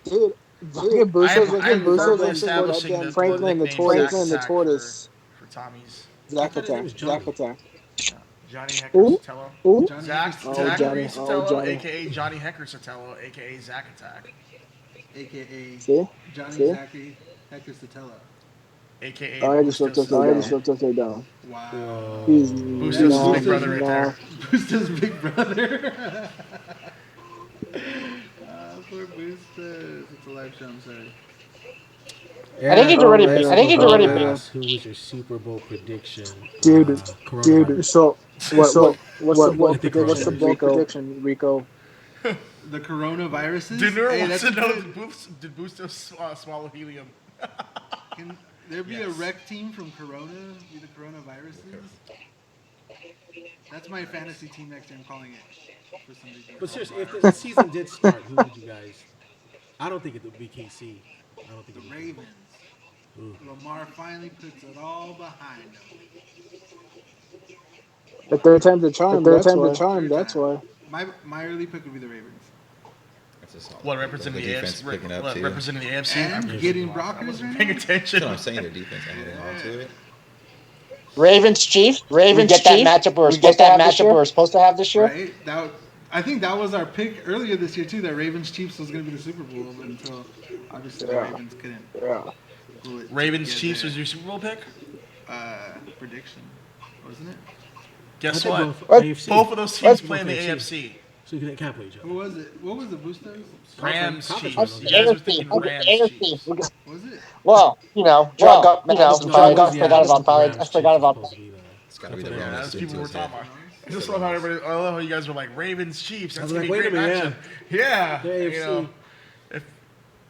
Dude, fucking Bustos, I'm verbally and establishing the Franklin the nickname Zach tortoise. Attack for Tommy's. Zach thought his name Attack. was Johnny. Zach Attack. Johnny Hecker Who? Sotelo. Who? Johnny Zach Hickerson, Johnny. Sotelo, Johnny. a.k.a. Johnny Hecker Sotelo, a.k.a. Zach Attack, a.k.a. See? Johnny See? Zachary Hecker Sotelo. a.k.a. I already slipped Bustos. upside down. Wow. He's Bustos' no, big brother right no. there. Bustos' big brother. Poor Bustos. It's a live show, I'm sorry. I think he's already. Let's I think he's go already. ask who was your Super Bowl prediction? Dude, Coronavirus. So what's the bold I think prediction, coronavirus. Rico? The coronaviruses? Dinner Hey, wants that's to know good. did Bustos swallow helium? Can there be a Yes. rec team from Corona? Be the coronaviruses? That's my fantasy team next year. I'm calling it. For some reason. But seriously, if the season did start, who would you guys? I don't think it would be KC. I don't think The it would be. Ravens. Ooh. Lamar finally puts it all behind him. The third time's the charm. Third That's time. why. My early pick would be the Ravens. That's a solid. What representing the defense AFC? picking up too. Representing the AFC? And I'm getting I Brockers wasn't right paying now? That's attention. what I'm saying. Their defense adding on to it. Ravens Chiefs. We get that matchup we were supposed to have this year. Right? I think that was our pick earlier this year too. That Ravens Chiefs was going to be the Super Bowl, but until obviously the Ravens couldn't. Yeah. pull it Ravens together. Chiefs was your Super Bowl pick? Prediction, wasn't it? Guess I what? think Both AFC. of those teams Both play in the AFC. AFC. So you can't play each other. Who was it? What was the Boosters? Rams Conference Chiefs. finals. You guys were thinking Rams Chiefs. Was it? Well, John got Madison No, fired. it was, I forgot about Rams I forgot Chiefs about. was supposed to be the- It's got to be the Yeah, Yeah, Rams. that's due people to we're his talking head. about. I just love how everybody. I love how you guys were like Ravens Chiefs. That's I was gonna like, be a wait a great minute, matchup. Yeah, The AFC. you know, if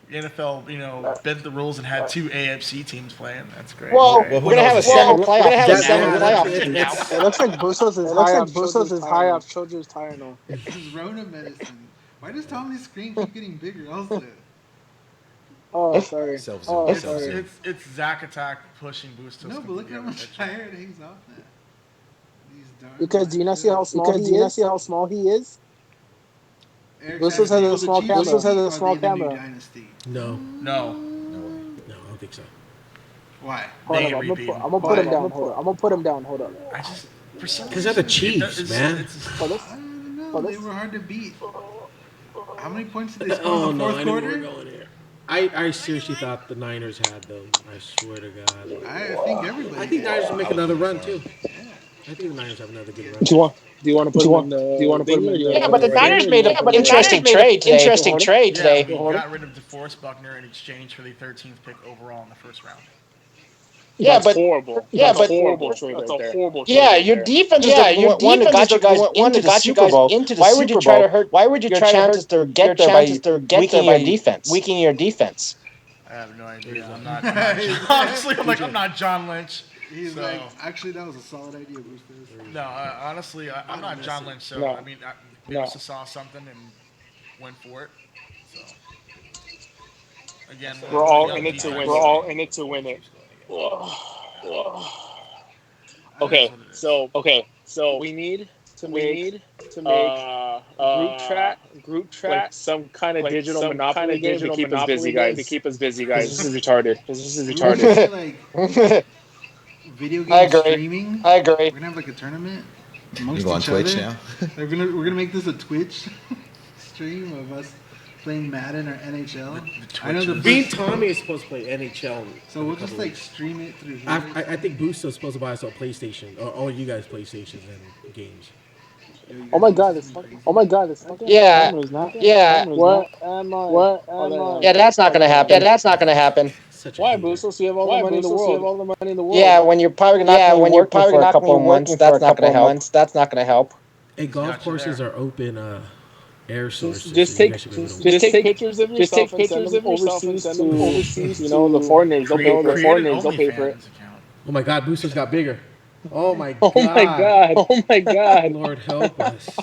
the NFL, bent the rules and had two AFC teams playing, that's great. Well, Right? we're gonna have a seven playoff team now. It looks like Bustos is high off Children's Tire now. This is Rona medicine. Why does Tommy's screen keep getting bigger? Also, Oh, sorry. Self-zoom. It's, Self-zoom. it's Zach Attack pushing Bustos. no, to but look the how other much picture. higher it hangs off now. These darn Because do you not see how small he is? Eric Bustos Sanchez, has a the small Chiefs camera. Bustos has a are small they the new camera. dynasty? No, No, No way. no, I don't think so. Why? Hold They up, I'm repeat. gonna put him down. Hold up. I'm gonna put him down. Hold up. I just for some Because they're the reason, Chiefs, man. For this? I don't know. They were hard to beat. How many points did they score Oh in the no, fourth I knew we were quarter? going here. I seriously thought the Niners had them. I swear to God. I think everybody. I think the Niners will make another run too. I think the Niners have another good run. Do you want to put him in the? Yeah, but the Niners made an interesting trade today. Yeah, we got rid of DeForest Buckner in exchange for the 13th pick overall in the first round. Yeah, but horrible. Yeah, but horrible trade. That's a horrible trade. yeah, your defense is the one that got you guys into the Super Bowl. Why would you try to hurt? Why would you try to hurt to get there by weakening your defense? I have no idea. I'm not honestly, I'm not John Lynch. He's So- like, actually, that was a solid idea, Boosters. No, honestly, I'm not John Lynch. So No. I mean, I must have saw something and went for it. So again, We're all young in it to defense. win. We're all in it to win it. Okay, so we need to make group chat, like some kind of digital monopoly game to keep us busy, guys. This is retarded. Like video game streaming. I agree. We're gonna have like a tournament amongst You go on each Twitch other. now? We're gonna make this a Twitch stream of us playing Madden or NHL. I know the Me and Tommy is supposed to play NHL. so we'll just like stream it through here. I think Bustos is supposed to buy us a PlayStation, or all you guys PlayStations and games. Oh my god, this fucking Yeah, yeah. What am I? Yeah, that's not gonna happen. Such a Why, hater. Bustos? You have all the money in the world. Yeah, when you're probably not working for a couple of months, that's not gonna help. Hey, golf Got you courses there. are open air sources. Just so you take guys should be able to- take pictures of yourself and send them overseas to the foreigners. They'll Create pay for it. an They'll pay for it. OnlyFans account. Oh my God, Bustos got bigger. Oh my God. Oh my god. Lord help us.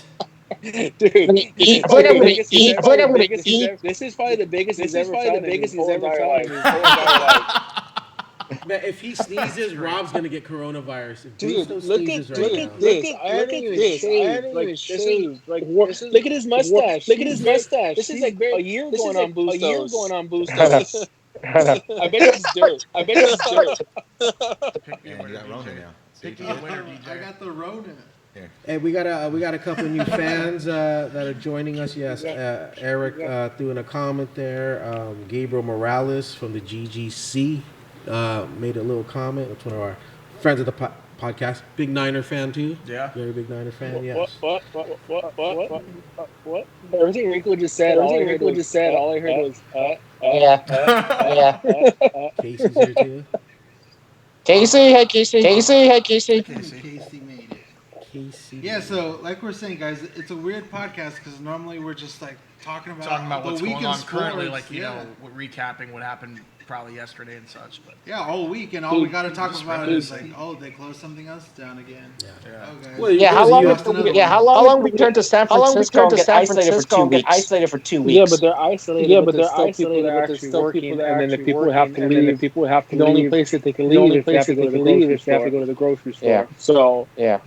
Dude, I feel like I'm gonna eat. I feel like I'm gonna eat. This is probably the biggest he's ever felt in his whole entire life. Man, if he sneezes, Rob's gonna get coronavirus. If Dude, Gusto look at sneezes right now, this. I haven't even shaved. Like this is look at his mustache. Look at his mustache. This is like a year going on Bustos. I know. I bet it's dirt. Pick me a And you winner, got Rona DJ. now. Pick me a winner, I DJ. got the Rona. hey, we got a couple of new fans that are joining us. Yes, Eric threw in a comment there. Gabriel Morales from the GGC made a little comment. It's one of our friends of the podcast. Big Niner fan too. Yeah. Very big Niner fan. Yes. What? Everything Rico just said. All I heard was. Yeah. Casey's here too. Casey, hey Casey. Casey. Casey made it. Casey. Yeah, so like we're saying, guys, it's a weird podcast because normally we're just like talking about what's the week going in on currently, sports, like, you know, recapping what happened probably yesterday and such. But yeah, all week, and all we got to talk just about is reminiscing. like, oh, they closed something else down again. yeah. Okay. Well, Yeah, there's how long? a- lost another one. How long we turned to San Francisco and get isolated for 2 weeks? Yeah, but they're isolated. But there's still people that are actually working, and then the people who have to leave. The only place that they can leave is they have to go to the grocery store. Yeah. So Yeah.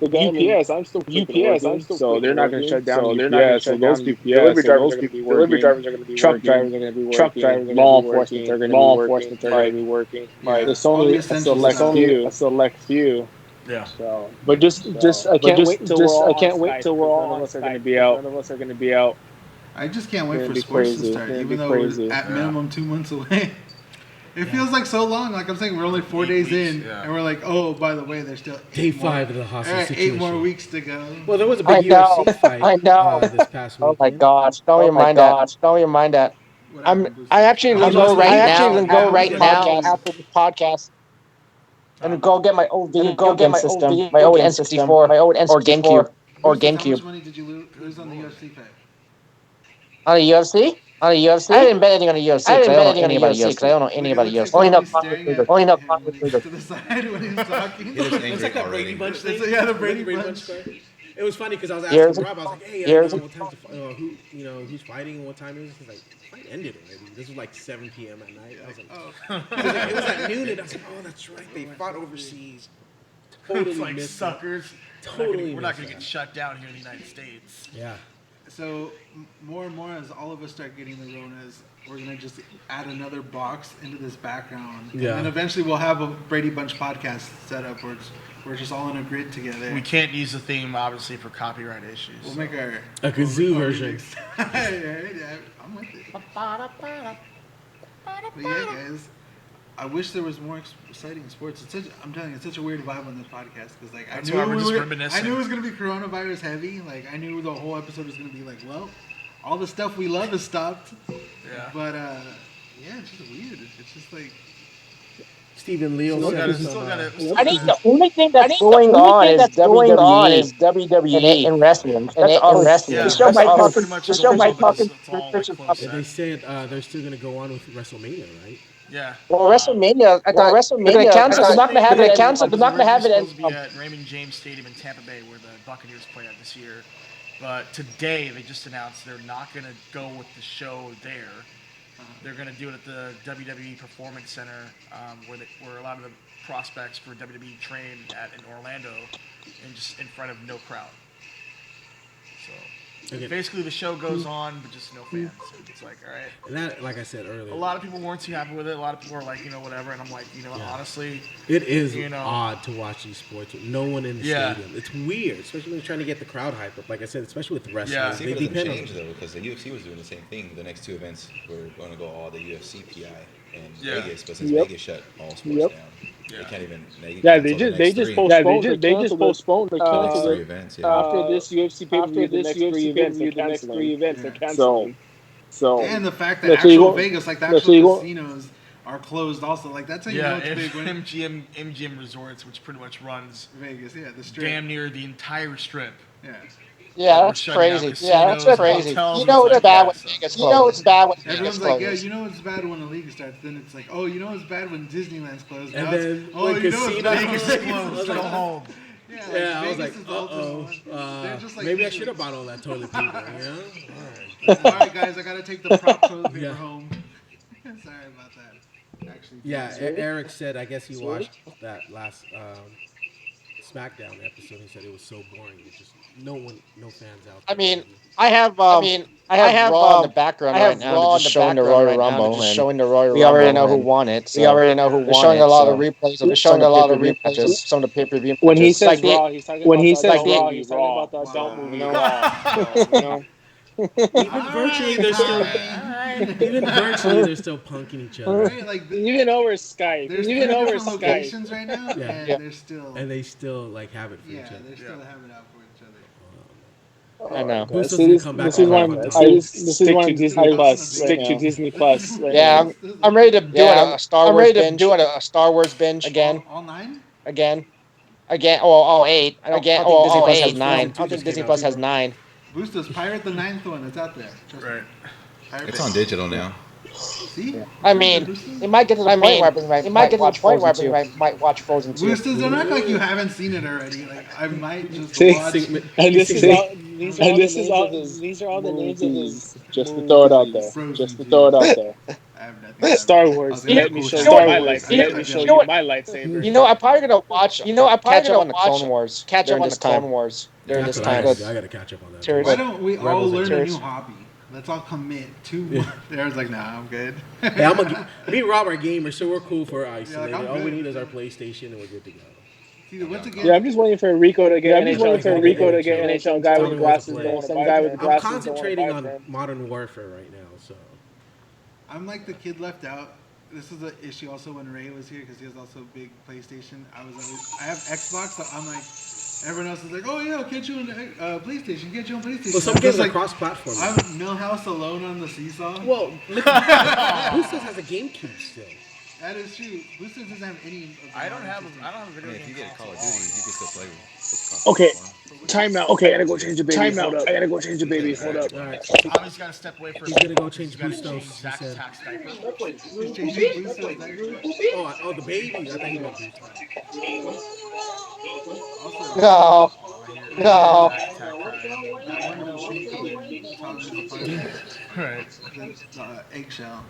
UPS, I'm still working, so they're not going to shut down UPS. So those delivery drivers are going to be working. Truck drivers are going to be working. Law enforcement are going to be working. Yeah. There's All the only a essential select few. Yeah. So, but I can't wait till we're all. None of us are going to be out. I just can't wait It'd for be sports crazy. to start, It'd even be though crazy. we're at minimum 2 months away. It feels like so long. Like I'm saying, we're only 4 days weeks, in, yeah. and we're like, oh, by the way, there's still Day 8 more. 5 of the hostage All right, situation. 8 more weeks to go. Well, there was a I big know. UFC fight I know. this past weekend. Oh my gosh! Don't even mind that. What I'm happened, Booster? actually How gonna was go the- right now after this podcast and go get my old video game system, my old N64, or GameCube, or Booster, How much GameCube. money did you lose on the UFC fight? On a UFC? I didn't bet anything on a UFC. I didn't bet anything on a UFC because I don't know anything about a UFC. Only know staring at Only know him to the side when he's talking. He looks It's angry like that already. Brady Bunch It's- thing. yeah, the Brady Bunch. thing. It was funny because I was Here's- asking Rob. I was like, "Hey, here's- what time's who's fighting and what time is it?" He's like, "Fight ended already. This was like 7 p.m. at night." I was like, "Oh." It was at noon, and I was like, "Oh, that's right. They fought overseas." Totally It's like missed it. suckers. Totally We're not missed going to get shut down here in the United States. Yeah. So more and more as all of us start getting the Ronas, we're gonna just add another box into this background, Yeah. and then eventually we'll have a Brady Bunch podcast set up where we're just all in a grid together. We can't use the theme, obviously, for copyright issues. We'll make our A kazoo version. yeah, I'm with it. But yeah, guys, I wish there was more exciting sports. I'm telling you, it's such a weird vibe on this podcast because like That's why we're just reminiscing. I knew it was gonna be coronavirus heavy. Like I knew the whole episode was gonna be like, well, all the stuff we love has stopped. Yeah. But yeah, it's just weird. It's just like Stephen Leo Still said gotta, some, still gotta, I think the only thing that's going on is WWE in wrestling. That's all. yeah, The show might pretty much talking. that's all like close and they to. said they're still going to go on with WrestleMania, right? Yeah. Well, WrestleMania. I thought WrestleMania. They're not going to have it. They're not going to have it. Supposed to be at Raymond James Stadium in Tampa Bay, where the Buccaneers play at this year. But today they just announced they're not going to go with the show there. They're going to do it at the WWE Performance Center, where a lot of the prospects for WWE train at in Orlando, and just in front of no crowd. So Okay. basically, the show goes on, but just no fans. It's like, all right. And that, like I said earlier, A lot of people weren't too happy with it. A lot of people were like, whatever. And I'm like, honestly, it is you know. odd to watch these sports with no one in the Yeah. stadium. It's weird, especially when you're trying to get the crowd hype up. Like I said, especially with wrestling, Yeah. See they if it doesn't depend on change though, because the UFC was doing the same thing. The next two events were going to go all the UFC PI in Yeah. Vegas, but since Vegas shut all sports down, they can't even. They just postponed. They next canceled three it. events. After this UFC pay-per-view, the next three events are canceling. So and the fact that Yeah, so you actual go- Vegas, like the yeah, so actual you go- casinos, are closed. Also, like that's how you know yeah, it's big when MGM Resorts, which pretty much runs Vegas. Yeah, the strip. damn near the entire strip. Yeah. Yeah, We're that's shutting down crazy. casinos, Yeah, that's crazy. hotels, You know it's it's like, bad yeah, when so- Vegas closes. You know it's bad when Vegas Everyone's like, yeah, closes. you know it's bad when a league starts. Then it's like, oh, you know it's bad when Disneyland's closed. And Now then it's, oh, when you know it's bad when casinos Vegas Vegas closed. closed. Go home. Yeah, I was like, Vegas is the ultimate one. They're just like maybe I Heathens. should have bought all that toilet paper. You know? All right, guys, I gotta take the prop toilet paper Yeah. home. Sorry about that. Actually, Yeah, Eric said I guess he watched that last SmackDown episode. He said it was so boring. It just no fans out there. I mean, I have Raw in the background right now. They're just showing the Royal Rumble, and we already know who won it. So they're showing a lot of replays of some of the pay-per-view matches. Some of the pay-per-view matches. When he says Like Raw, he's talking about the Raw. He's talking about the adult movie Raw. You know. Even virtually, they're still punking each other. Right, like Even over Skype. there's Even three over different Skype. locations right now, Yeah. and Yeah. they're still like have it for each other. they're still having it out for each other. I know. Who's See, gonna come back this is on one. top? This is one. Disney Plus. Stick to Disney Plus. Right Yeah, now. I'm ready to do a Star Wars binge. Doing a Star Wars binge again. All 9? Again. All 8. I don't think Disney Plus has 9. I don't think Disney Plus has 9. Boostos, pirate the 9th one that's out there. Trust me. Right. Pirate It's it. on digital now. See? I mean, it might get to the point where I might watch Frozen 2. Boostos, don't act like you haven't seen it already. Like I might just See? watch. And this is all. These are all the names of his. Just to throw it out there. Just to throw it out there. I have nothing. Star Wars. Let me show you my lightsaber. Let me show you my lightsaber. You know, I'm probably gonna watch. catch up on the Clone Wars. Catch up on the Clone Wars during this time. I gotta catch up on that. Serious. Why don't we all Rebels learn a Terrors. new hobby? Let's all commit to. There's like, nah, I'm good. Hey, me and Rob are gamers, so we're cool for isolated. I'm All we good. need is our PlayStation, and we're good to go. See, once again, Yeah, I'm just waiting for Rico to get NHL guy with glasses. Some guy with I'm glasses. concentrating on Modern Warfare right now, so. I'm like the kid left out. This is an issue also when Ray was here because he was also a big PlayStation. I have Xbox, so I'm like, everyone else is like, oh yeah, I'll get you on PlayStation, get you on PlayStation. Well, some I'm games just are cross-platform. I'm Millhouse alone on the seesaw. Well, look, Boostos has a GameCube still. That is true. Boosters doesn't have any. Of the I don't have systems. a I video mean, if game you get a Call of console. Duty, you can still play with it. Okay. Time out. Okay, I gotta go change the baby. Time out. I gotta go change the baby. Hold up. All right, Tommy's got to step away for a he's second. gonna go change He's gotta Boostos. change He Zach's said. tax diaper. He's changing Boosters. Oh, the baby. I think he meant Boostos. Also, No. No. Zach's tax crying. that one sheet Right. the eggshell.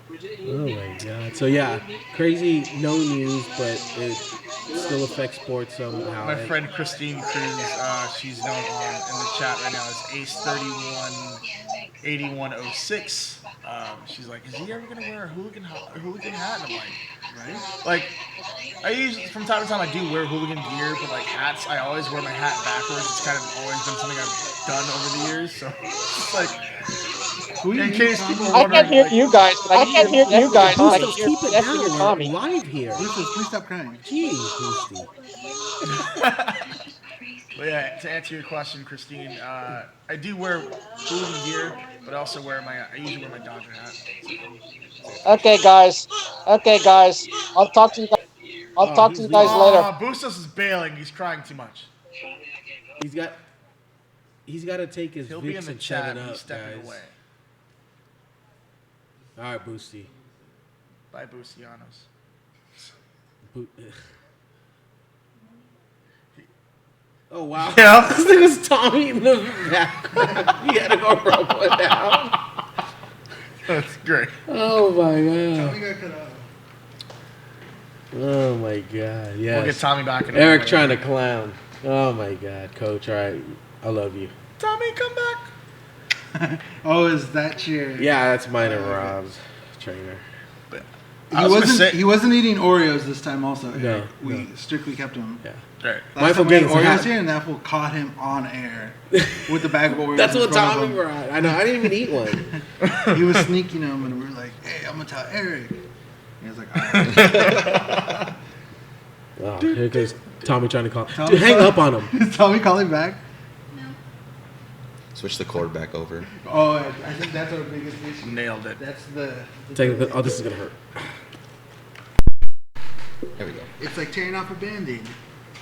Oh my god. So yeah, crazy no news, but it still affects sports somehow. My friend Christine Cruz, she's known in the chat right now as Ace318106. She's like, is he ever gonna wear a hooligan hat? And I'm like, I usually from time to time I do wear hooligan gear, but like hats, I always wear my hat backwards. It's kind of always been something I've done over the years. So it's like. In case people I can't hear you guys, but I can hear you guys. I can Boostos, hear keep it Jesse down. and We're Tommy. live here. Boosters, please stop crying. Jeez, Boosty. But yeah, to answer your question, Christine, I do wear hooligan gear, but I also I usually wear my Dodger hat. Okay, guys. I'll talk to you guys. I'll talk to you guys later. Bustos is bailing. He's crying too much. He's got to take his He'll be in Vicks the and chat. 7 He's up, stepping guys. away. All right, Boosty. Bye, Bustianos. Oh wow! Yeah. This thing was Tommy in the background. He had to go rub one down. That's great. Oh my god! Tommy got cut off. Oh my god! Yes. We'll get Tommy back in a Eric minute. trying to clown. Oh my god, Coach! All right, I love you. Tommy, come back. Oh, is that cheer? Yeah, that's mine and Rob's trainer. He wasn't eating Oreos this time. Also, No, we strictly kept him. Yeah. Right. Last time we had Games Oreos hat. here, and that fool caught him on air with the bag of Oreos. That's in what front of Tommy him. brought. I know. I didn't even eat one. He was sneaking them, and we were like, "Hey, I'm gonna tell Eric." He was like, "All right." Oh, here goes Tommy trying to call. Tommy Dude, hang call- up on him. Is Tommy calling back? Switch the cord back over. Oh, I think that's our biggest issue. Nailed it. That's the. Oh, this is gonna hurt. There we go. It's like tearing off a band-aid.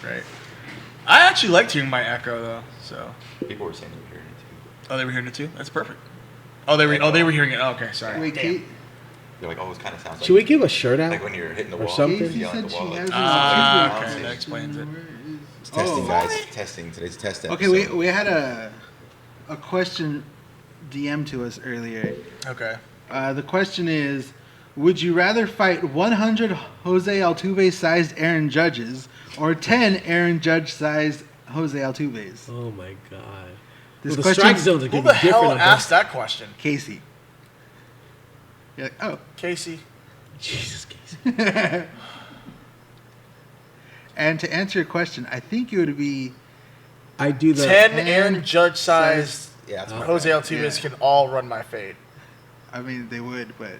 Right. I actually liked hearing my echo though. So. People were saying they were hearing it too. Oh, they were hearing it too. That's perfect. Oh, they were hearing it. Oh, okay, sorry. Wait, Damn. Kate. You're like, oh, it kind of sounds like. Should we give a shirt out? Like when you're hitting the wall. Or something? Casey Yeah, said the she wall. has Okay, that explains it. It's testing, Oh. guys. Testing. Today's a test episode. Okay, we had a question DM to us earlier. Okay. The question is, would you rather fight 100 Jose Altuve-sized Aaron Judges or 10 Aaron Judge-sized Jose Altuves? Oh my god. This Well, the question- strike zones are Who going to the be different. hell on asked that question? Casey. You're like, oh. Casey. both- Jesus, Casey. And to answer your question, I think it would be I do the 10 Aaron Judge sized Yeah, that's Jose Altuves can all run my fade. I mean, they would, but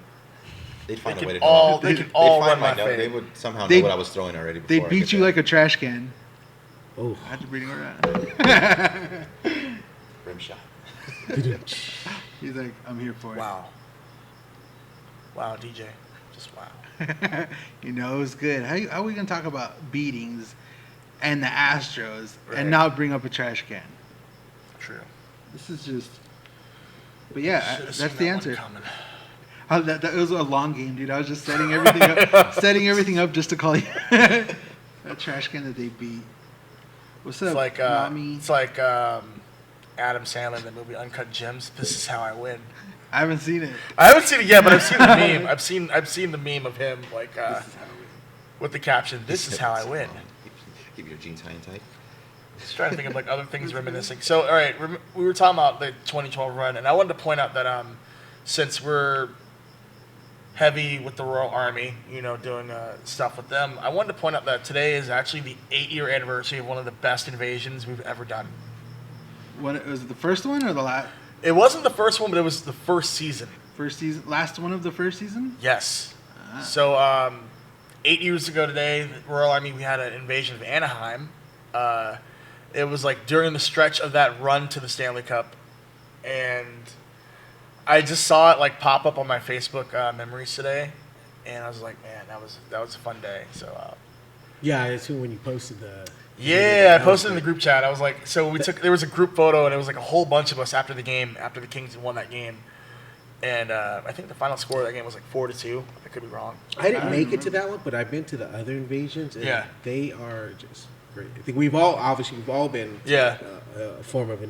They'd find They a way can to all- know. they can They'd all find run my my note. fade. They would somehow They'd- know what I was throwing already. Before they'd I beat get you there. like a trash can. Oh. I had to bring him around. Rim shot. He's like, I'm here for it. Wow. Wow, DJ. Just wow. You know, it was good. How are we going to talk about beatings and the Astros Right. and not bring up a trash can? True. This is just. But yeah, Should've that's seen the that one answer. coming. That was a long game, dude. I was just setting everything up just to call you a trash can that they beat. What's up, Nami? It's like Adam Sandler in the movie Uncut Gems. This is how I win. I haven't seen it. I haven't seen it yet, but I've seen the meme. I've seen the meme of him like with the caption, "This is how I win." Keep your jeans high and tight. Just trying to think of like other things reminiscing. So, all right, we were talking about the 2012 run, and I wanted to point out that since we're heavy with the Royal Army, you know, doing stuff with them, I wanted to point out that today is actually the 8-year anniversary of one of the best invasions we've ever done. Was it the first one or the last? It wasn't the first one, but it was the first season. First season, last one of the first season. Yes. Ah. So 8 years ago today, the Royal Army, we had an invasion of Anaheim. It was like during the stretch of that run to the Stanley Cup, and I just saw it like pop up on my Facebook memories today, and I was like, man, that was a fun day. So Yeah, it's when you posted the. yeah, I posted in the group chat. I was like, so there was a group photo, and it was like a whole bunch of us after the game, after the Kings had won that game, and I think the final score of that game was like 4-2. I could be wrong. I didn't make it to that one, but I've been to the other invasions, and Yeah. they are just great. I think we've all been to Yeah. a form of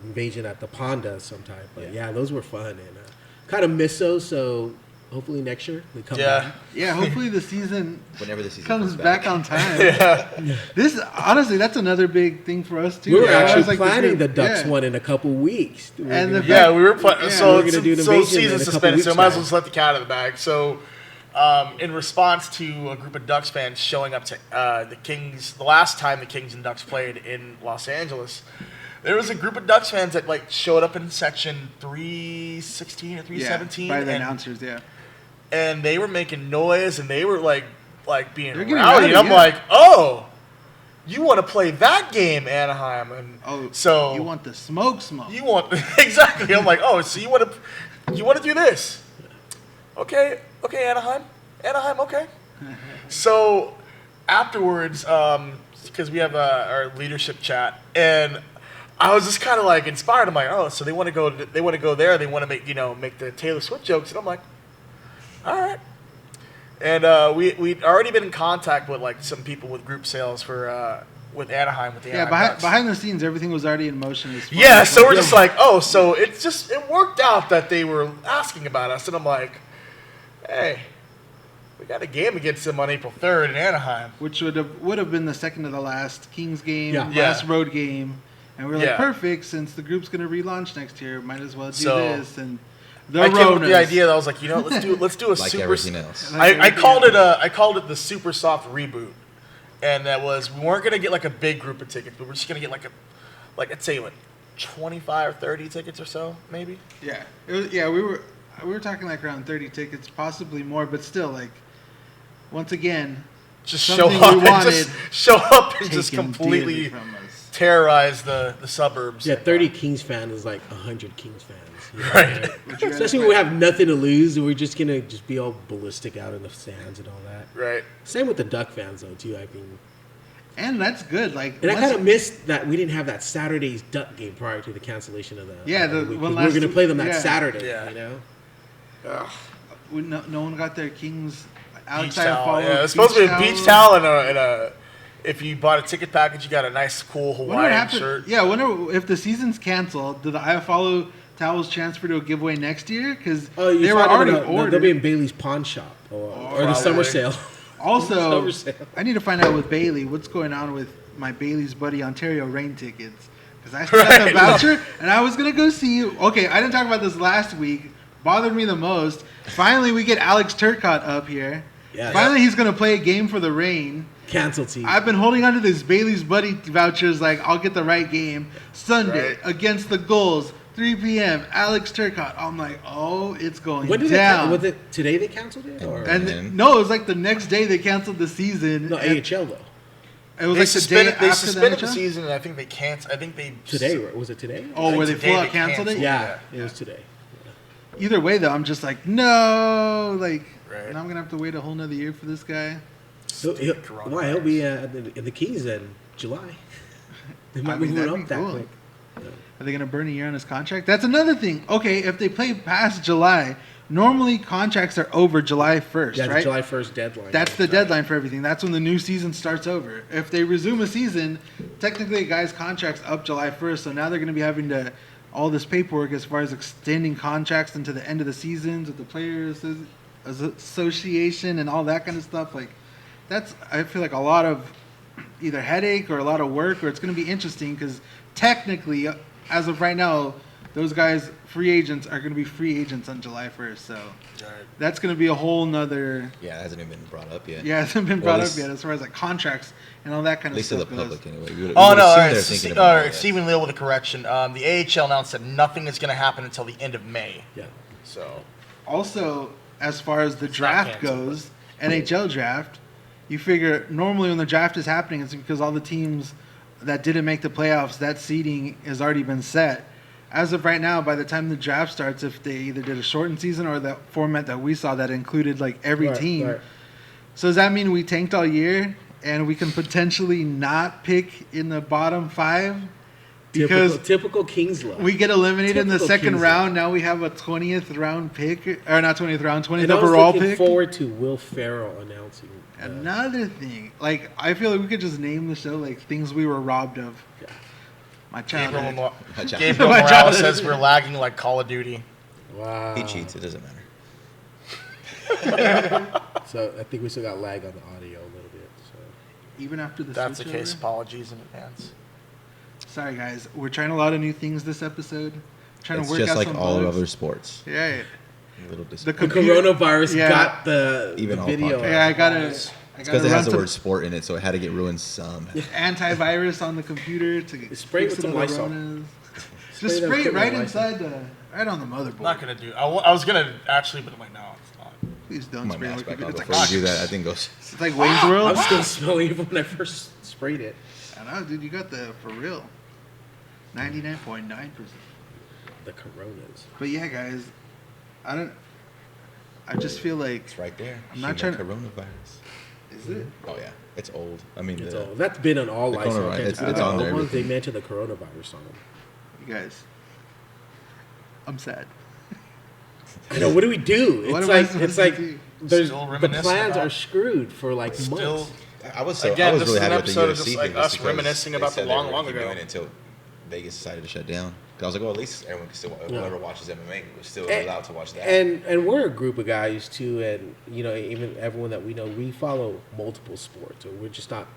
invasion at the Ponda sometime. But yeah, those were fun, and kind of miss those. So hopefully next year they come Yeah. back. Yeah, hopefully the season Whenever the season comes back on time. Yeah. This honestly, that's another big thing for us too. We were Yeah, I actually was like, planning the Ducks yeah. one in a couple weeks. And the Yeah, we were playing. Yeah. So, We're gonna do an so invasion season in a couple suspended. So weeks might as now. well just let the cat out of the bag. So, in response to a group of Ducks fans showing up to the Kings, the last time the Kings and Ducks played in Los Angeles, there was a group of Ducks fans that like showed up in section 316 or 317, by the and, announcers. Yeah, and they were making noise and they were like being They're getting rowdy. rowdy, And I'm yeah. like, oh, you want to play that game, Anaheim? And so you want the smoke? you want exactly. I'm like, oh, so you want to do this? Okay, Anaheim, okay. So afterwards, because we have our leadership chat, and I was just kind of like inspired. I'm like, oh, so they want to go there. They want to make the Taylor Swift jokes, and I'm like, all right. And we'd already been in contact with like some people with group sales for with Anaheim with the Yeah, Anaheim Ducks. behind the scenes, everything was already in motion. As far Yeah, as, so we're just like, oh, so it worked out that they were asking about us, and I'm like, hey, we got a game against them on April 3rd in Anaheim. which would have been the second to the last Kings game, Yeah. last Yeah. road game, and we were like, Yeah. perfect, since the group's gonna relaunch next year, might as well do So, this. And the I came up with the Ronas. idea that I was like, let's do a like super. everything else. I called it the super soft reboot, and that was we weren't gonna get like a big group of tickets, but we're just gonna get like I'd say 25 or 30 tickets or so, maybe. Yeah, we were talking like around 30 tickets, possibly more, but still, like, once again, Just something show up, we wanted and show up and just taken completely dearly from us. terrorize the suburbs. Yeah, 30 Kings fans is like 100 Kings fans. You know, Right. Would you Especially rather when we have nothing to lose, and we're just gonna be all ballistic out in the stands and all that. Right. Same with the Duck fans though too. I mean, And that's good. Like, and I once- kind of missed that we didn't have that Saturday's Duck game prior to the cancellation of the Yeah, the week, 'cause one we were last gonna play them that yeah. Saturday. Yeah. You know. no one got their Kings Beach outside towel. follow. Yeah, it's supposed to be a beach towel and a. If you bought a ticket package, you got a nice, cool Hawaiian shirt. Yeah, I wonder if the season's canceled, do the I Follow towels transfer to a giveaway next year? Because they were already ordered. They'll be in Bailey's pawn shop or the summer sale. Also, I need to find out with Bailey what's going on with my Bailey's Buddy Ontario rain tickets. Because I still got the voucher, and I was going to go see you. Okay, I didn't talk about this last week. Bothered me the most. Finally, we get Alex Turcotte up here. Yeah, finally, he's going to play a game for the Reign. Cancel team. I've been holding on to this Bailey's Buddy vouchers like I'll get the right game. Sunday against the Gulls, 3 p.m. Alex Turcotte. I'm like, oh, it's going down. Was it today they canceled it? No, it was like the next day they canceled the season. No, AHL though. It was they suspended the season, and I think they canceled. I think they today. Was it today? Oh, where they full out canceled it? Yeah, it was today. Yeah. Either way, though, I'm just like, no, like, and I'm gonna have to wait a whole nother year for this guy. He'll be in the Keys in July. They might move it up that quick. Yeah. Are they gonna burn a year on his contract? That's another thing. Okay, if they play past July. Normally, contracts are over July 1st, right? Yeah, July 1st deadline. That's the deadline for everything. That's when the new season starts over. If they resume a season, technically a guy's contract's up July 1st, so now they're going to be having to all this paperwork as far as extending contracts into the end of the seasons with the Players Association and all that kind of stuff. Like, that's, I feel like a lot of either headache or a lot of work, or it's going to be interesting because technically, as of right now, those guys, free agents, are going to be free agents on July 1st. So that's going to be a whole nother... Yeah, it hasn't even been brought up yet. Yeah, it hasn't been brought up yet as far as like contracts and all that kind of stuff. At least to the public, anyway. We all right. Stephen Leal with a correction. The AHL announced that nothing is going to happen until the end of May. Yeah. So. Also, as far as the draft goes, NHL draft, you figure normally when the draft is happening, it's because all the teams that didn't make the playoffs, that seeding has already been set. As of right now, by the time the draft starts, if they either did a shortened season or the format that we saw that included like every team. Right. So does that mean we tanked all year and we can potentially not pick in the bottom 5? Because typical Kings luck. We get eliminated in the second round. Now we have a 20th round pick, or not 20th round, 20th overall pick. I was looking forward to Will Ferrell announcing. Another thing, like I feel like we could just name the show like things we were robbed of. Yeah. My childhood. Gabriel Morales says we're lagging like Call of Duty. Wow. He cheats. It doesn't matter. So I think we still got lag on the audio a little bit. So even after the that's the case. Apologies in advance. Sorry guys, we're trying a lot of new things this episode. It's just like all other sports. Yeah. A little the coronavirus got the video. Yeah, I got it. It's because it has the word sport in it, so it had to get ruined some. Antivirus on the computer to spray it with some Lysol. Just spray it right inside right on the motherboard. I'm not gonna do. I was gonna actually, but I'm like, no, it's not. Please don't spray it. Before you do that, I think goes. It's like Wayne's World. I'm still smelling it when I first sprayed it. I know, dude. You got the for real. 99.9%. The Coronas. But yeah, guys, I just feel like it's right there. I'm not trying. Coronavirus. Is it? Oh yeah, it's old. I mean, it's old. That's been on all licenses. It's on there. They mentioned the coronavirus on them. You guys, I'm sad. I know. What do we do? It's like the plans are screwed for like months. I was really happy with the UFC like us reminiscing about the long ago until Vegas decided to shut down. I was like, well, at least everyone can still, whoever watches MMA was still allowed to watch that. And we're a group of guys too, and even everyone that we know, we follow multiple sports, or we're just not.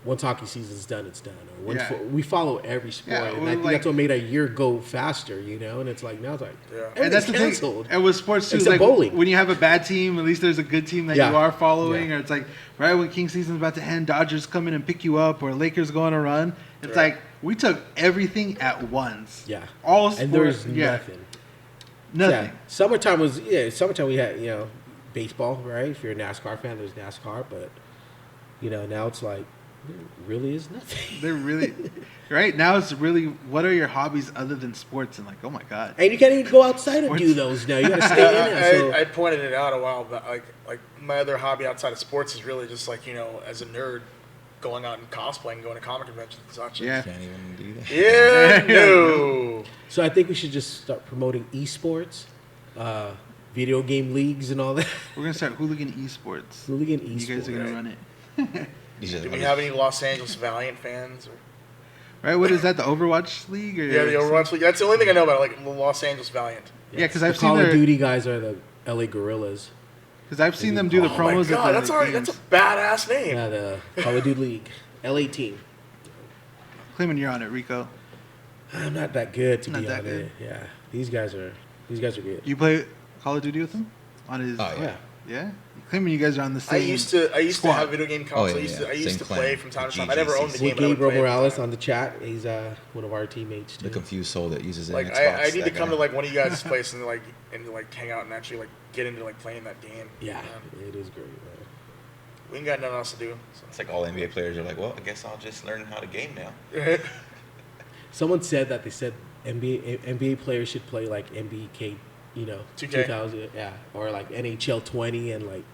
Once hockey season's done, it's done. Or we follow every sport, and I think that's what made a year go faster, And it's like now it's like and that's canceled. And with sports too, like bowling. When you have a bad team, at least there's a good team that you are following. Or it's like right when King season's about to end, Dodgers come in and pick you up, or Lakers go on a run. It's like we took everything at once. Yeah, all sports. And there's nothing. Nothing. Yeah. Summertime we had baseball, right? If you're a NASCAR fan, there's NASCAR, but now it's like. There really is nothing. They're really right now. It's really what are your hobbies other than sports? And like, oh my god! And you can't even go outside and do those now. You got to stay in there. So. I pointed it out a while back. Like my other hobby outside of sports is really just like as a nerd, going out and cosplaying, going to comic conventions and such. Yeah, can't even do that. Yeah, no. So I think we should just start promoting esports. video game leagues and all that. We're gonna start Hooligan Esports. Hooligan Esports. You guys are gonna run it. Do we have any Los Angeles Valiant fans? Right, what is that? The Overwatch League? Or yeah, the Overwatch League. That's the only thing I know about, like the Los Angeles Valiant. Yeah, because I've the seen Call of Duty guys are the LA Gorillas. Because I've seen them do the promos. Oh my God, that's a badass name. Yeah, the Call of Duty League, LA team. Claiming you're on it, Rico. I'm not that good to Not be that on good. it. Yeah, these guys are good. You play Call of Duty with him? On his? Oh yeah. Yeah. Claiming you guys are on the same. I used to have video game consoles. Oh, yeah, I used to Same play clan. from time to The time. I never owned the GGCC. game. With but I would Gabriel play it. Morales on the chat. He's one of our teammates too. The confused soul that uses an Like Xbox. I need to that come guy. to like one of you guys' place and hang out and actually like get into like playing that game. Yeah, it is great. Man. We ain't got nothing else to do. It's like all NBA players are like, well, I guess I'll just learn how to game now. So. Someone said that they said NBA players should play like NBA, 2K. 2000, yeah, or like NHL 20, and like,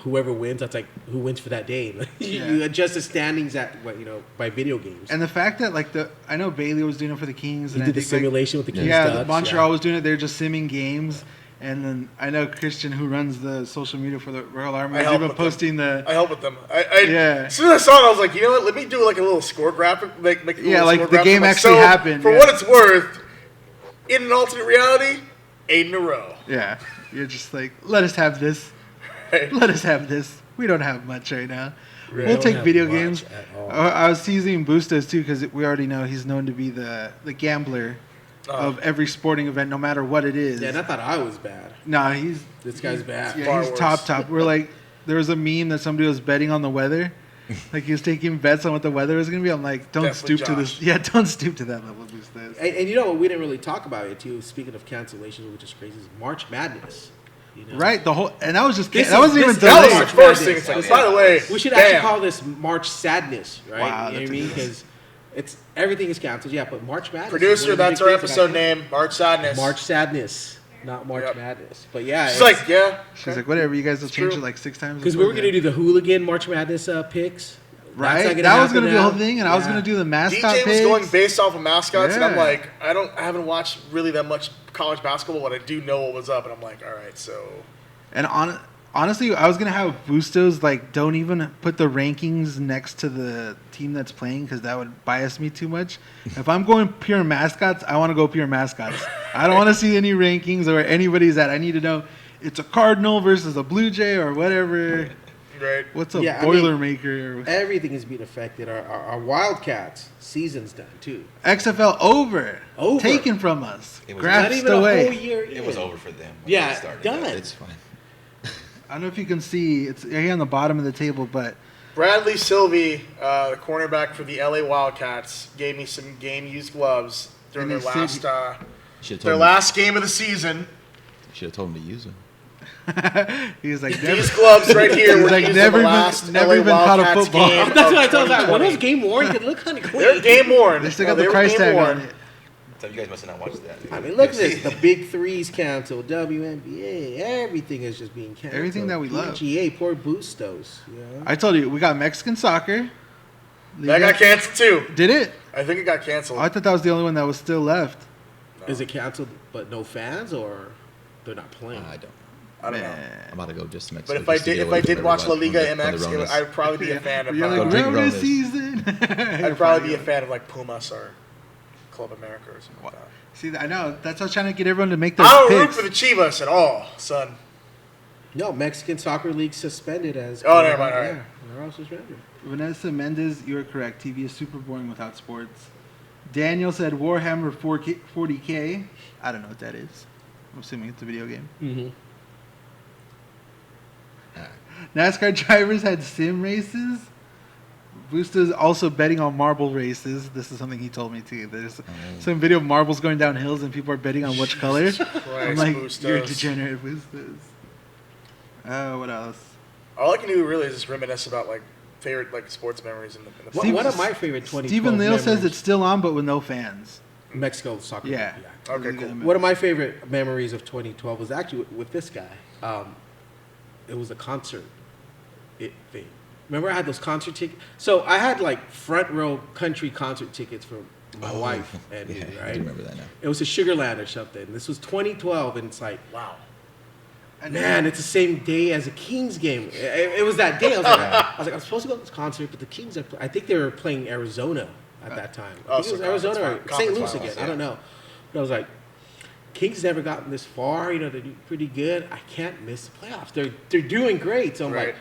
whoever wins, that's like who wins for that day. You adjust the standings by video games. And the fact that I know Bailey was doing it for the Kings. He And did I the think, simulation with the Kings. Yeah, Dubs, Montreal was doing it. They're just simming games. And then I know Christian, who runs the social media for the Royal Army, is even posting I help with them. Yeah. As soon as I saw it, I was like, you know what? Let me do like a little score graphic. Make a little like score the graphic. game Like, actually happened. For what it's worth, in an alternate reality, 8 in a row. Yeah. You're just like, let us have this. Let us have this. We don't have much right now. We We'll don't take have video much games. at all. I was teasing Bustos too because we already know he's known to be the gambler of every sporting event, no matter what it is. Yeah, and I thought I was bad. No, This guy's bad. Yeah, Far he's worse. top. We're like, there was a meme that somebody was betting on the weather. Like he was taking bets on what the weather was going to be. I'm like, don't Definitely stoop to this. Josh. Yeah, don't stoop to that level, Bustos. And you know what? We didn't really talk about it too. Speaking of cancellations, which is crazy, is March Madness. Right, and that was just This that wasn't is- even this- That was delayed. the first thing. It's like, by the way, We should actually damn. call this March Sadness, right? Wow, You know what I that's mean? a- Because everything is canceled. Yeah, but March Madness. is Producer, one of the that's big our things episode about name, March Sadness. March Sadness, not March Yep. Madness. But yeah, She's like, yeah. She's like, whatever. You guys will change true. it like 6 times. because we were gonna do the Hooligan March Madness picks. right. That's not That was happen gonna be the now. whole thing, and I was Yeah. gonna do the mascot DJ was picks. going based off of mascots, and I'm Yeah. like, I haven't watched really that much college basketball, but I do know what was up, and I'm like, all right, so. And honestly, I was gonna have Bustos don't even put the rankings next to the team that's playing because that would bias me too much. If I'm going pure mascots, I want to go pure mascots. I don't want to see any rankings or anybody's at. I need to know it's a Cardinal versus a Blue Jay or whatever. Right. What's a Yeah, I mean, Boilermaker? Everything is being affected. Our Wildcats season's done too. XFL over. Over. Taken from us. It was Grasped Not even away. a whole year. It in. was over for them. when Yeah, they started. done. It's fine. I don't know if you can see. It's here on the bottom of the table, but Bradley Sylvie, the cornerback for the LA Wildcats, gave me some game-used gloves during And their they last said- their last game of the season. Should have told him to use them. he was like, never, These gloves right here He's were like, used never in the even- last never LA even caught a Wildcats football. game That's what I of told them. When 2020. those game worn, they look kind of cool. They're game worn. they still No, got the they were price game tag worn. on it. So you guys must have not watched that. I mean, look at this. The big threes canceled. WNBA. Everything is just being canceled. Everything that we love. PGA. Poor Bustos. Yeah. I told you, we got Mexican soccer. That got canceled too. Did it? I think it got canceled. Oh, I thought that was the only one that was still left. Is it canceled but no fans, or they're not playing? I don't. I don't know. Man. I'm about to go just to But Mexico. if I just to did, get if away I from did watch La everybody Liga from the MX, Ronas. I'd probably be a fan of. You're like, drink Rona Ronas. season. I'd probably be a fan of like Pumas or Club America or something like that. See, I know. That's what I was trying to get everyone to make their I don't root picks. for the Chivas at all, son. No, Mexican Soccer League suspended as. Oh, never mind, all right. Yeah, they're all suspended. Vanessa Mendez, you are correct. TV is super boring without sports. Daniel said Warhammer 4K, 40K. I don't know what that is. I'm assuming it's a video game. Mm-hmm. NASCAR drivers had sim races. Busta's also betting on marble races. This is something he told me too. There's some video of marbles going down hills and people are betting on which color. I'm like, Bustos. you're a degenerate, Bustas. What else? All I can do really is just reminisce about like favorite like sports memories in the Steve- One of my favorite 2012 Stephen Neal says memories- it's still on, but with no fans. Mexico Soccer Yeah. League. Okay, cool. One of my favorite memories of 2012 was actually with this guy. It was a concert thing. Remember, I had those concert tickets. So I had like front row country concert tickets for my wife and Yeah, me, I right? do remember that now. It was a Sugarland or something. This was 2012, and it's like, Wow. man, it's the same day as a Kings game. It was that day. I was like, I'm supposed to go to this concert, but the Kings I think they were playing Arizona at that time. I think it was Arizona or St. Louis again. I don't know. But I was like, Kings never gotten this far. They're pretty good. I can't miss the playoffs. They're doing great. So I'm like,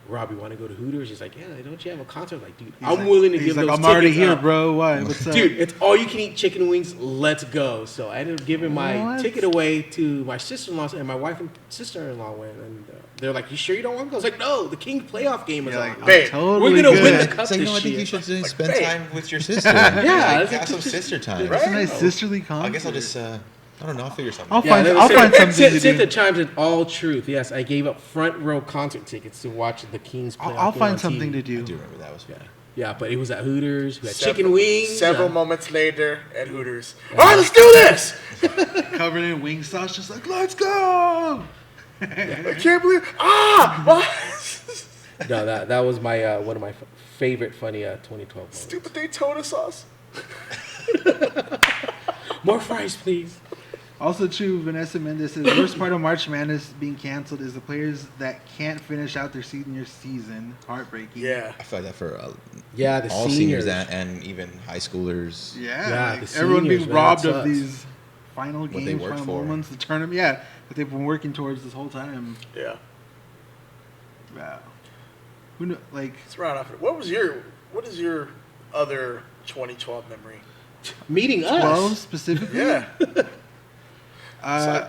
Rob, you want to go to Hooters? He's like, yeah, don't you have a concert? I'm like, dude, I'm willing to give those tickets. I'm already here, bro. Why? What's up? Dude, it's all you can eat chicken wings. Let's go. So I ended up giving my ticket away to my sister-in-law, and my wife and sister-in-law went. And they're like, you sure you don't want to go? I was like, no, the Kings playoff game is on. Babe, totally we're going to win the cup this year. I think you should spend time with your sister. Have some sister time. It's a nice sisterly concert. I guess I'll just... I don't know. I'll figure something. I'll find something to do. Cynthia chimes in all truth. Yes, I gave up front row concert tickets to watch the Kings play. I'll find something to do. I do remember that was fun. Yeah, but it was at Hooters. We had chicken wings. Several moments later at Hooters. All right, let's do this. Covered in wing sauce, just like, let's go. I can't believe. No, that was my one of my favorite funny 2012 moments. Stupid Daytona sauce. More fries, please. Also true, Vanessa Mendes says, the worst part of March Madness being canceled is the players that can't finish out their senior season. Heartbreaking. Yeah. I feel like that for the all seniors and even high schoolers. Yeah, the everyone being seniors, robbed man, of these final games, final for. moments, the tournament. Yeah, that they've been working towards this whole time. Yeah. Wow. Who knew? Like, let's round off. What is your other 2012 memory? Meeting 12 us specifically. Yeah. I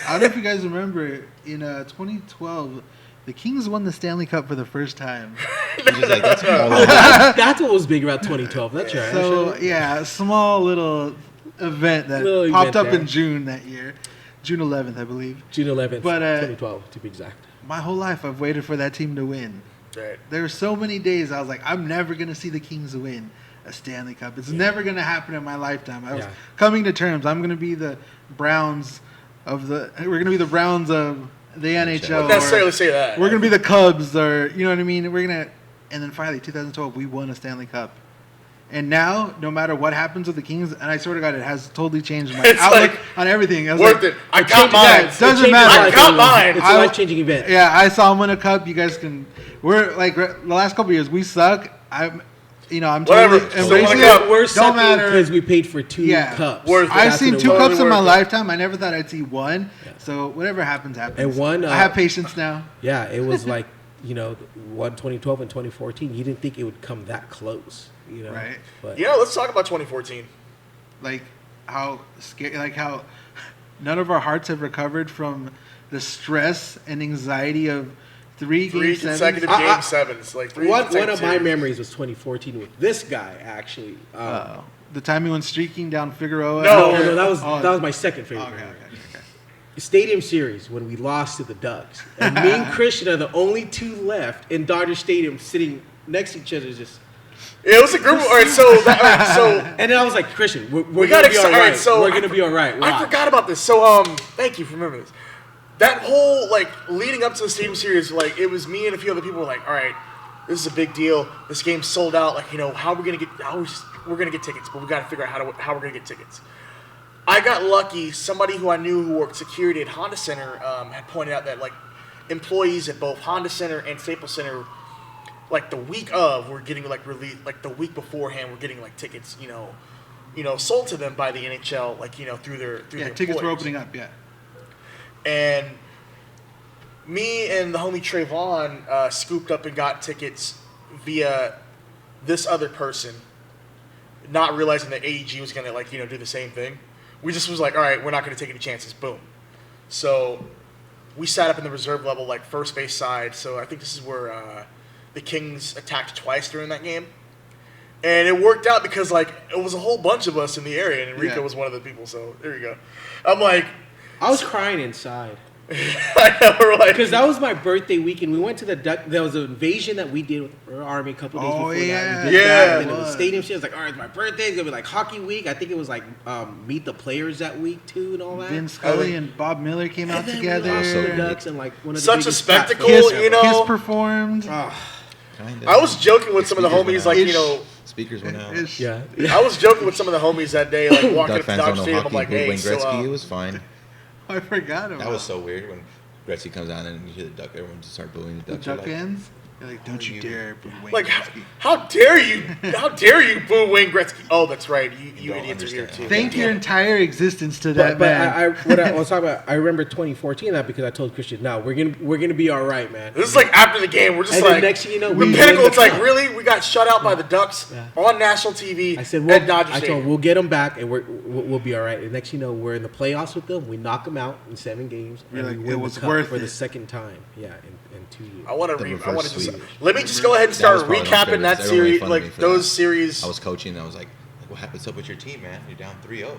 don't know if you guys remember, in 2012, the Kings won the Stanley Cup for the first time. That's what was big about 2012. That's right. So, yeah, a small little event that popped up in June that year. June 11th, I believe. June 11th, but, 2012, to be exact. My whole life, I've waited for that team to win. Right. There were so many days I was like, I'm never going to see the Kings win a Stanley Cup. It's never going to happen in my lifetime. I was coming to terms. I'm going to be the Browns of the. We're going to be the Browns of the NHL. I wouldn't necessarily say that. We're going to be the Cubs, or you know what I mean. We're going to, and then finally, 2012, we won a Stanley Cup. And now, no matter what happens with the Kings, and I swear to God, it has totally changed my outlook on everything. I was worth it. I got mine. It doesn't matter. I got mine. It's a life-changing event. Yeah, I saw them win a cup. You guys can. We're like the last couple of years, we suck. I'm totally embracing it. We're sucking because we paid for two cups. I've seen two cups in my lifetime. I never thought I'd see one. Yeah. So whatever happens, happens. And one, I have patience now. Yeah, it was like, one 2012 and 2014. You didn't think it would come that close, Right. But, let's talk about 2014. Like how scary, like how none of our hearts have recovered from the stress and anxiety of three consecutive game sevens. Like one of my memories was 2014 with this guy actually. The time he went streaking down Figueroa. No, that was my second favorite. Okay. Stadium Series when we lost to the Ducks, and me and Christian are the only two left in Dodger Stadium, sitting next to each other, just. It was a group. All right, so and then I was like, Christian, we're gonna be all right. So we're gonna be all right. I forgot about this. So thank you for remembering this. That whole leading up to the Stadium Series, it was me and a few other people were like, all right, this is a big deal. This game's sold out. How are we gonna get? We're gonna get tickets, but we got to figure out how we're gonna get tickets. I got lucky. Somebody who I knew who worked security at Honda Center had pointed out that employees at both Honda Center and Staples Center, the week of, were getting released. The week beforehand, we're getting tickets. Sold to them by the NHL. Through their tickets employers. were opening up. Yeah. And me and the homie Trayvon scooped up and got tickets via this other person, not realizing that AEG was gonna do the same thing. We just was like, all right, we're not gonna take any chances. Boom. So we sat up in the reserve level, first base side. So I think this is where the Kings attacked twice during that game, and it worked out because it was a whole bunch of us in the area, and Enrico was one of the people. So there you go. I'm like. I was crying inside. I know, because that was my birthday weekend. We went to there was an invasion that we did with our army a couple days before that. We did that, and then the stadium shit. I was like, all right, it's my birthday. It's gonna be hockey week. I think it was Meet the Players that week too, and all that. Vin Scully and Bob Miller came out together. Ducks and one of the such a spectacle, Kiss performed. I was joking with some of the homies, Speakers went out. Yeah. I was joking with some of the homies that day, walking up to Dodger Stadium. I'm like, hey, Wayne Gretzky, it was fine. I forgot about that. Was so weird Gretzky comes down and you hear the duck. Everyone just start booing the The Ducks. Duck fans? You're like, don't you dare boo Wayne Like, Gretzky. how dare you? How dare you boo Wayne Gretzky? Oh, that's right. You don't idiots are here too. understand. Thank your entire existence to But that man. what I was talking about, I remember 2014 that because I told Christian, no, we're gonna be all right, man. This is like after the game. We're just And then like next thing you know, the we pinnacle. win It's the like cup. really, we got shut out by the Ducks on national TV. I said, at Dodger I told Stadium. him, we'll get them back and we'll be all right. And next, you know, we're in the playoffs with them. We knock them out in 7 games, You're and like, we it win was the cup worth for the it. second time. Yeah, in 2 years. I want to. The I want reverse to just. sweep. Let me just go ahead and That start was probably my recapping favorite. that Everyone made series, fun of me like for those that. series. I was coaching and I was like, what happens up with your team, man? You're down 3-0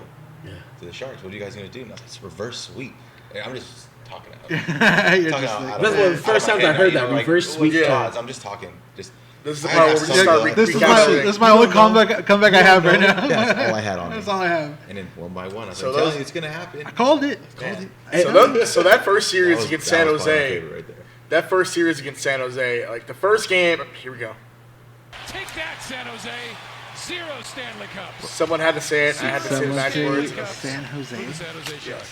to the Sharks. What are you guys going to do? No, it's reverse sweep. And I'm just talking out. You're talking just out, like, out That's of one my- of the first out of times my I head heard now, that, you know, reverse like, sweep. yeah. odds. I'm just talking. Just This is the I part where have we some just start good- this is recapping. my only comeback I have right now. Yeah, that's all I had on me. That's all I have. And then one by one, I was So like, I'm telling those- you, it's going to happen. I called it. So that first series against San that was probably my Jose. favorite right there. That first series against San Jose, like the first game. Here we go. Take that, San Jose. 0 Stanley Cups. Someone had to say it. I had to say the Someone magic say words. San Jose. Who the San Jose Sharks?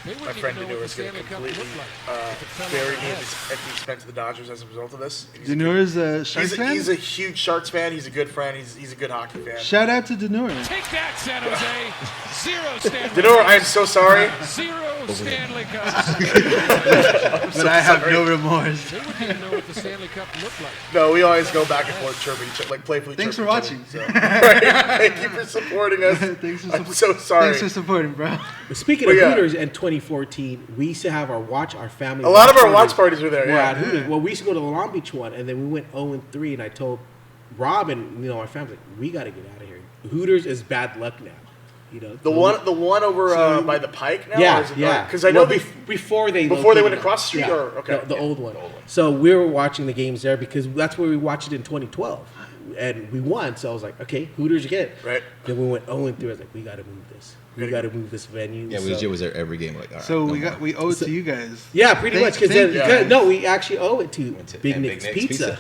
They My wouldn't friend even know Deneur what is the going to Stanley Cup completely looked like. If it fell bury on me their at the expense of the Dodgers as a result of this. Denure's a Sharks fan? He's a huge Sharks fan. He's a good friend. He's a good hockey fan. Shout out to Denure. Take that, San Jose. 0 Stanley Deneur, I am Cups. so sorry. 0 Stanley Cups. But I have no remorse. They wouldn't even know what the Stanley Cup looked like. No, we always go back and forth chirping each other, like playfully. Thanks for chirping watching. each other, so. Right? Thank you for supporting us. Thanks for I'm so sorry. Thanks for supporting, bro. Speaking But of yeah. Hooters in 2014, we used to have our family. A lot of our watch parties were there. We're at Yeah. Hooters. Well, we used to go to the Long Beach one, and then we went 0-3, and I told Rob and our family, like, we got to get out of here. Hooters is bad luck now. You know, The one over by the Pike now. Yeah. Because I know before they went located across the street, yeah, or okay, the old one. So we were watching the games there because that's where we watched it in 2012, and we won. So I was like, okay, Hooters again. Right. Then we went 0-3. I was like, we got to move this. We got to move this venue. Yeah, we was there every game. Like, all right, So no we more. we owe it to you guys. Yeah, pretty much. Thank you. Because no, we actually owe it to to- Big and Nick's Big Nick's Pizza.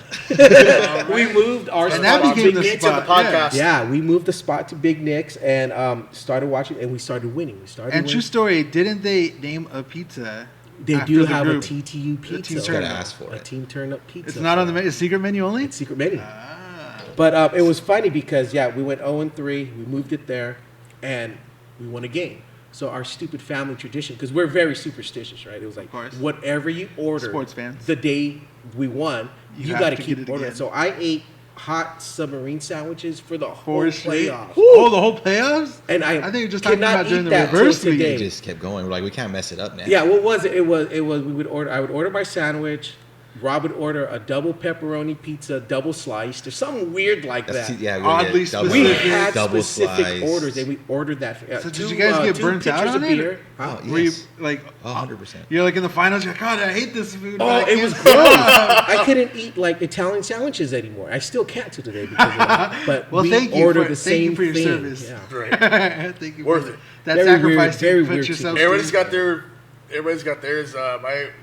We moved our And spot that to became Big the Nick's. Nick's of the spot. podcast. Yeah, we moved the spot to Big Nick's and started watching, and we started winning. We started And winning. true story, didn't they name a pizza? They after do the have group? a TTU pizza. team Just turn gotta up. ask for A it. team turn up pizza. It's not on the menu. Secret menu only. It's secret menu. Ah. But it was funny because we went 0-3. We moved it there, and we won a game. So our stupid family tradition, because we're very superstitious, right? It was like course. whatever you order, Sports fans. the day we won, You you have got to to keep get it ordering. again. So I ate hot submarine sandwiches for the whole For straight. playoff. Oh, the whole playoffs. And I think you're just talking cannot about during eat the that reverse till week. today. We just kept going. We're like, we can't mess it up now. Yeah, what was it? It was we would order. I would order my sandwich. Rob would order a double pepperoni pizza, double sliced, or something weird like That's that. yeah, we Oddly get double- We specific. had double specific sliced. orders, and we ordered that. So did you guys get burnt out pitchers on of it? beer. Huh? Oh, Were you yes. like 100%. You're like in the finals. You're like, God, I hate this food. Oh, but I it was can't gross. stop." I couldn't eat like Italian sandwiches anymore. I still can't to today because of that. But Well, we thank you ordered for- the thank you same for your thing. service. Yeah. Right. Thank you. Worth for it. That Very sacrifice weird- very you put weird yourself Everybody's through. got their. Everybody's got theirs.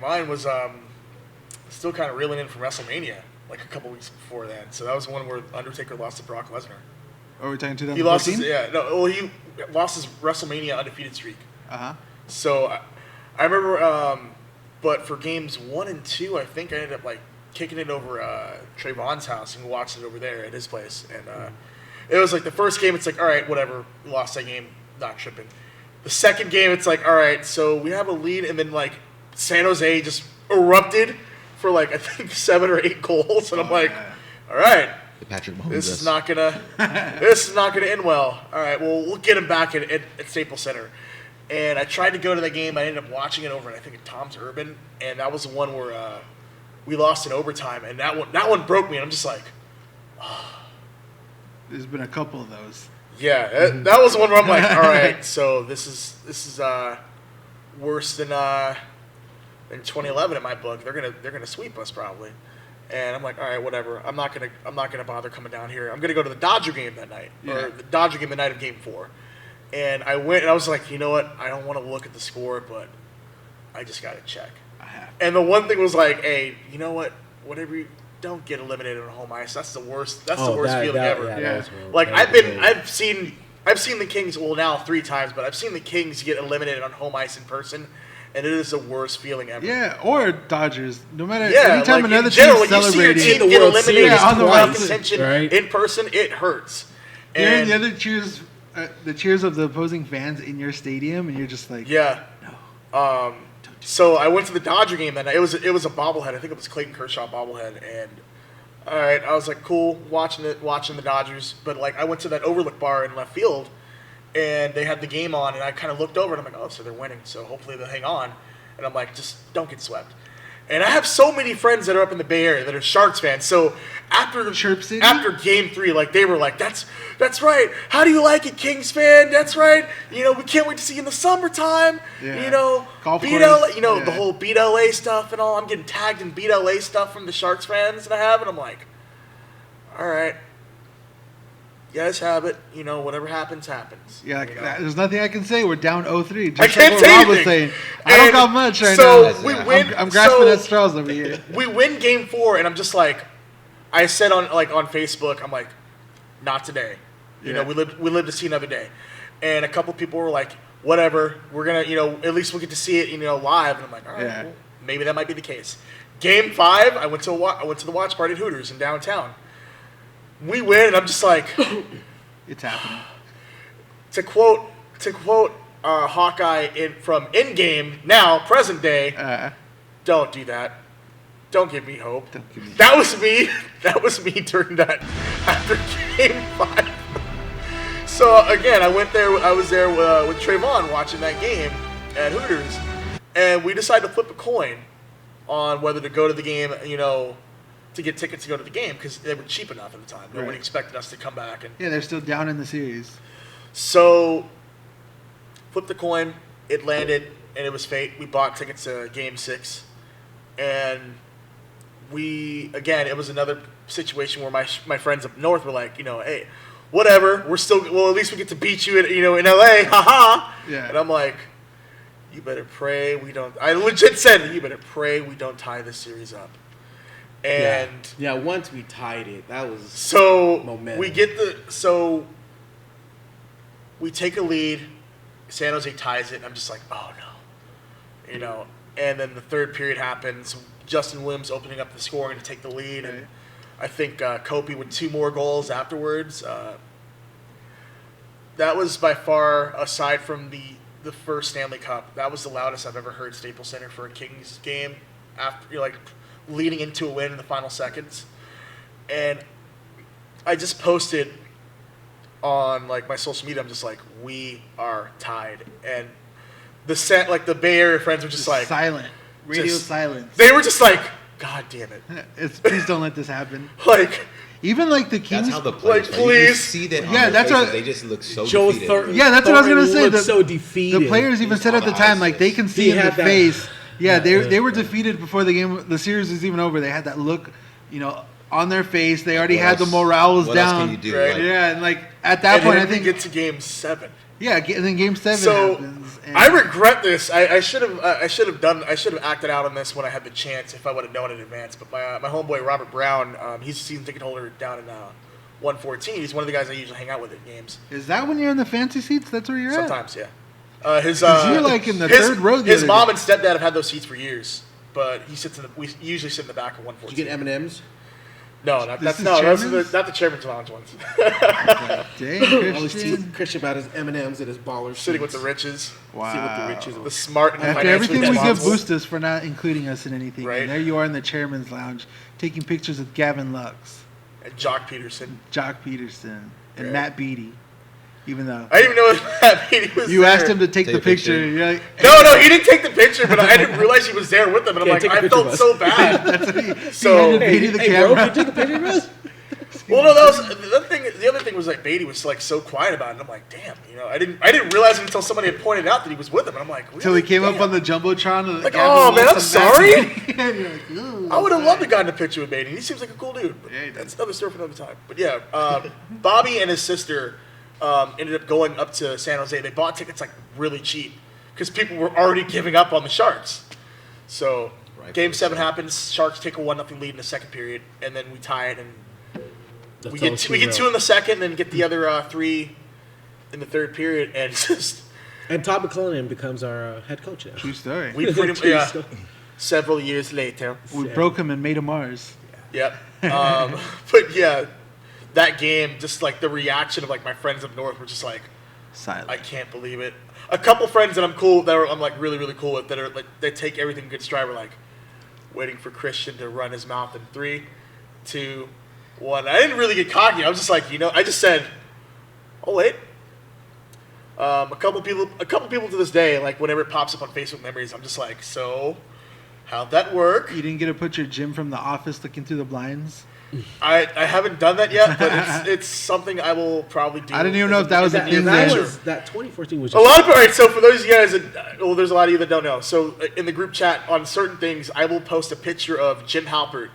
Mine was still kind of reeling in from WrestleMania, like a couple weeks before that. So that was one where Undertaker lost to Brock Lesnar. Are we talking 2014? He lost he lost his WrestleMania undefeated streak. Uh-huh. So I remember, but for games 1 and 2, I think I ended up like kicking it over Trayvon's house and watched it over there at his place. And it was like the first game, it's like, all right, whatever, we lost that game, not tripping. The second game, it's like, all right, so we have a lead, and then like San Jose just erupted for like I think 7 or 8 goals, and I'm like, all right. The Patrick Mahomes. This is not gonna end well. All right, well we'll get him back at Staples Center. And I tried to go to the game. I ended up watching it over, I think, at Tom's Urban, and that was the one where we lost in overtime. And that one broke me. And I'm just like, There's been a couple of those. yeah, that was the one where I'm like, all right, so this is worse than 2011 in my book. They're gonna sweep us probably. And I'm like, all right, whatever. I'm not gonna bother coming down here. I'm gonna go to the Dodger game that night, or the Dodger game the night of Game 4. And I went, and I was like, you know what? I don't want to look at the score, but I just gotta check. And the one thing was like, hey, you know what? Whatever, don't get eliminated on home ice. That's the worst. That's the worst feeling ever. Yeah. Like I've seen the Kings. Well, now 3 times, but I've seen the Kings get eliminated on home ice in person, and it is the worst feeling ever. Yeah, or Dodgers. No matter like anytime another team celebrating, you see your team get eliminated on the playoff World contention right? in person, it hurts. Hearing And the other cheers, the cheers of the opposing fans in your stadium, and you're just like, yeah. no. So I went to the Dodger game that night. It was a bobblehead. I think it was Clayton Kershaw bobblehead, and all right, I was like, cool, watching the Dodgers. But like, I went to that overlook bar in left field, and they had the game on, and I kind of looked over, and I'm like, oh, so they're winning, so hopefully they'll hang on. And I'm like, just don't get swept. And I have so many friends that are up in the Bay Area that are Sharks fans. So after Game 3, like they were like, that's right. How do you like it, Kings fan? That's right. You know, we can't wait to see you in the summertime. Yeah. You know, Golf beat course. LA, you know, Yeah. the whole beat LA stuff and all. I'm getting tagged in beat LA stuff from the Sharks fans that I have, and I'm like, all right. You guys have it. You know, whatever happens, happens. Yeah, you know? there's nothing I can say. We're down 0-3. Just I can't like what say Rob was anything. saying. I don't got much right so now. we win. I'm grasping so at straws over here. We win Game 4, and I'm just like, I said on Facebook, I'm like, not today. You know, we live to see another day. And a couple people were like, whatever, we're gonna, you know, at least we'll get to see it, you know, live. And I'm like, all right, well, maybe that might be the case. Game 5, I went to the watch party at Hooters in downtown. We win, and I'm just like, it's happening. To quote Hawkeye from Endgame, now present day, don't do that. Don't give me hope. That was me. That was me during that after Game 5. So again, I was there with Trayvon watching that game at Hooters, and we decided to flip a coin on whether to go to the game, you know, to get tickets to go to the game because they were cheap enough at the time. Nobody expected us to come back. And yeah, they're still down in the series. So, flipped the coin. It landed, and it was fate. We bought tickets to Game 6, and it was another situation where my friends up north were like, you know, hey, whatever, at least we get to beat you in LA, haha. Yeah. And I'm like, you better pray we don't. I legit said, you better pray we don't tie this series up. And once we tied it, that was so momentum. We take a lead. San Jose ties it, and I'm just like, oh no, you know. And then the third period happens. Justin Williams opening up the scoring to take the lead, and I think Kopi with 2 more goals afterwards. That was by far, aside from the first Stanley Cup, that was the loudest I've ever heard Staples Center for a Kings game. After you're like leading into a win in the final seconds, and I just posted on like my social media. I'm just like, we are tied, and the Bay Area friends were just like silent, silence. They were just like, God damn it! Please don't let this happen. Like. Even like the Kings, that's how the players like, please. You see that on their faces, they just look so defeated. That's what I was gonna say. So defeated. The players even said at the time, like they can see in the face. Yeah, they were defeated before the series was even over. They had that look, you know, on their face. They already had the morales what down. Else can you do? Right? Like, yeah, and like at that point, I think get to Game 7. Yeah, and then Game 7 so happens. I regret this. I should have acted out on this when I had the chance if I would have known in advance. But my homeboy Robert Brown, he's a season ticket holder down in 114. He's one of the guys I usually hang out with at games. Is that when you're in the fancy seats? That's where you're Sometimes, at? Sometimes, yeah. You're like in the third row. His mom and stepdad have had those seats for years, but we usually sit in the back of 114. Did you get M&Ms? No, those are not the chairman's lounge ones. Dang, Always tease Christian about his M&Ms and his baller Sitting with seats. the riches. Wow. Sitting with the riches. The smart and After financially everything we give responsible. Boostus for not including us in anything. Right. And there you are in the chairman's lounge taking pictures with Gavin Lux, And Jock Peterson. And Right. Matt Beattie. Even though I didn't even know Matt Beattie was you there. asked him to take the picture. You're like, No, he didn't take the picture, but I didn't realize he was there with them, and I'm like, Take a I picture felt of us. so bad. that's what he So- handed Beattie the camera. Bro, can you take a picture of us? Well, no, that was the other thing. The other thing was like Beattie was like so quiet about it. And I'm like, damn, you know, I didn't realize it until somebody had pointed out that he was with him, and I'm like, really? Till he came up Damn. on the jumbotron. Like, oh man, I'm sorry. And you're like, "Ooh, I would have sorry." loved to gotten a picture with Beattie. He seems like a cool dude. But Yeah, he does. that's another story for another time. But yeah, Bobby and his sister ended up going up to San Jose. They bought tickets like really cheap because people were already giving up on the Sharks. So Game 7 happens. Sharks take a 1-0 lead in the second period, and then we tie it, and we get 2 in the second, and then get the other 3 in the third period, and And Todd McClellan becomes our head coach now. True story. We pretty much several years later. We broke him and made him ours. Yep. But yeah, that game, just like the reaction of like my friends up north were just like, silent. I can't believe it. A couple friends that I'm like really really cool with that are like they take everything good stride. We're like waiting for Christian to run his mouth in 3, 2, 1. I didn't really get cocky. I was just like, I just said, oh wait. A couple people to this day, like whenever it pops up on Facebook Memories, I'm just like, so how'd that work? You didn't get to put your Jim from The Office looking through the blinds? I haven't done that yet, but it's something I will probably do. I didn't even know if that was a thing. That 2014 was just a lot of. All right, so for those of you guys that, there's a lot of you that don't know. So in the group chat on certain things, I will post a picture of Jim Halpert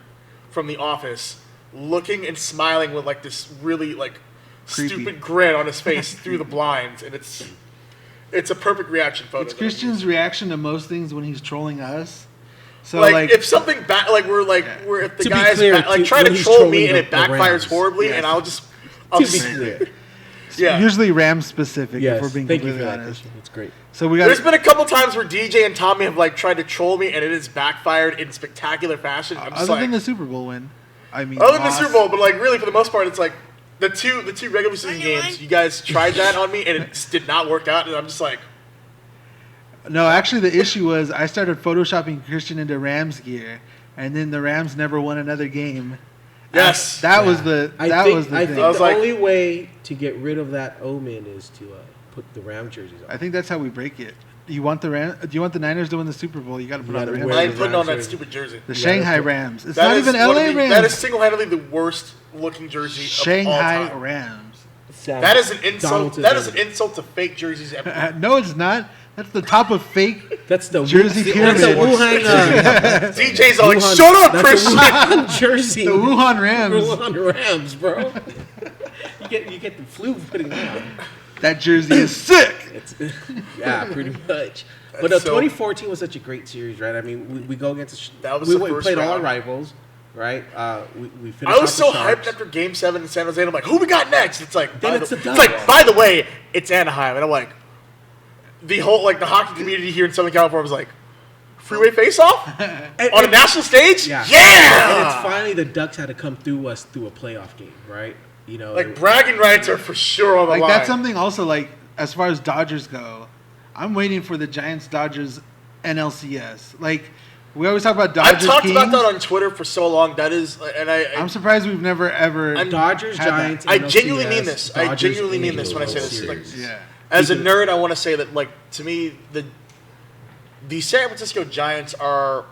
from The Office looking and smiling with like this really like creepy, stupid grin on his face through the blinds, and it's a perfect reaction photo. It's Christian's reaction to most things when he's trolling us. So like if something we're if the guy's trying to troll me and it backfires horribly, and I'll be clear. Yeah. Usually Rams specific, if we're being completely honest. It's great. So there's been a couple times where DJ and Tommy have like tried to troll me, and it has backfired in spectacular fashion. Other than the Super Bowl win, other than the Super Bowl, but like really for the most part, it's like the two regular season games. You guys tried that on me, and it just did not work out, and I'm just like. No, actually, the issue was I started photoshopping Christian into Rams gear, and then the Rams never won another game. Yes, that was the thing. I think the only way to get rid of that omen is to put the Ram jerseys on. I think that's how we break it. Do you want the Niners to win the Super Bowl? You got to put on the Rams. I ain't putting on that stupid jersey. The Shanghai Rams. It's not even LA Rams. That is single-handedly the worst looking jersey Shanghai of all time. Rams. That is an insult. That is an insult to fake jerseys. No, it's not. That's the top of fake. That's the jersey pyramid. That's the Wuhan. DJ's all like, shut up, Christian. Wuhan jersey. The Wuhan Rams. Wuhan Rams, bro. you get the flu putting that on. That jersey is sick. Yeah, pretty much. But 2014 was such a great series, right? I mean, we go against. We played all our rivals. Right, we finished. I was so hyped after Game 7 in San Jose. And I'm like, who we got next? It's like, by the way, it's Anaheim, and I'm like, the whole the hockey community here in Southern California was like, freeway face-off on a national stage. Yeah, and it's finally the Ducks had to come through us through a playoff game, right? Bragging rights are for sure on the line. That's something also as far as Dodgers go, I'm waiting for the Giants-Dodgers NLCS. We always talk about Dodgers. I've talked about that on Twitter for so long. That is, and I'm surprised we've never ever. Dodgers, Giants. I genuinely mean this. I genuinely mean this when I say this. As a nerd, I want to say that, to me, the San Francisco Giants are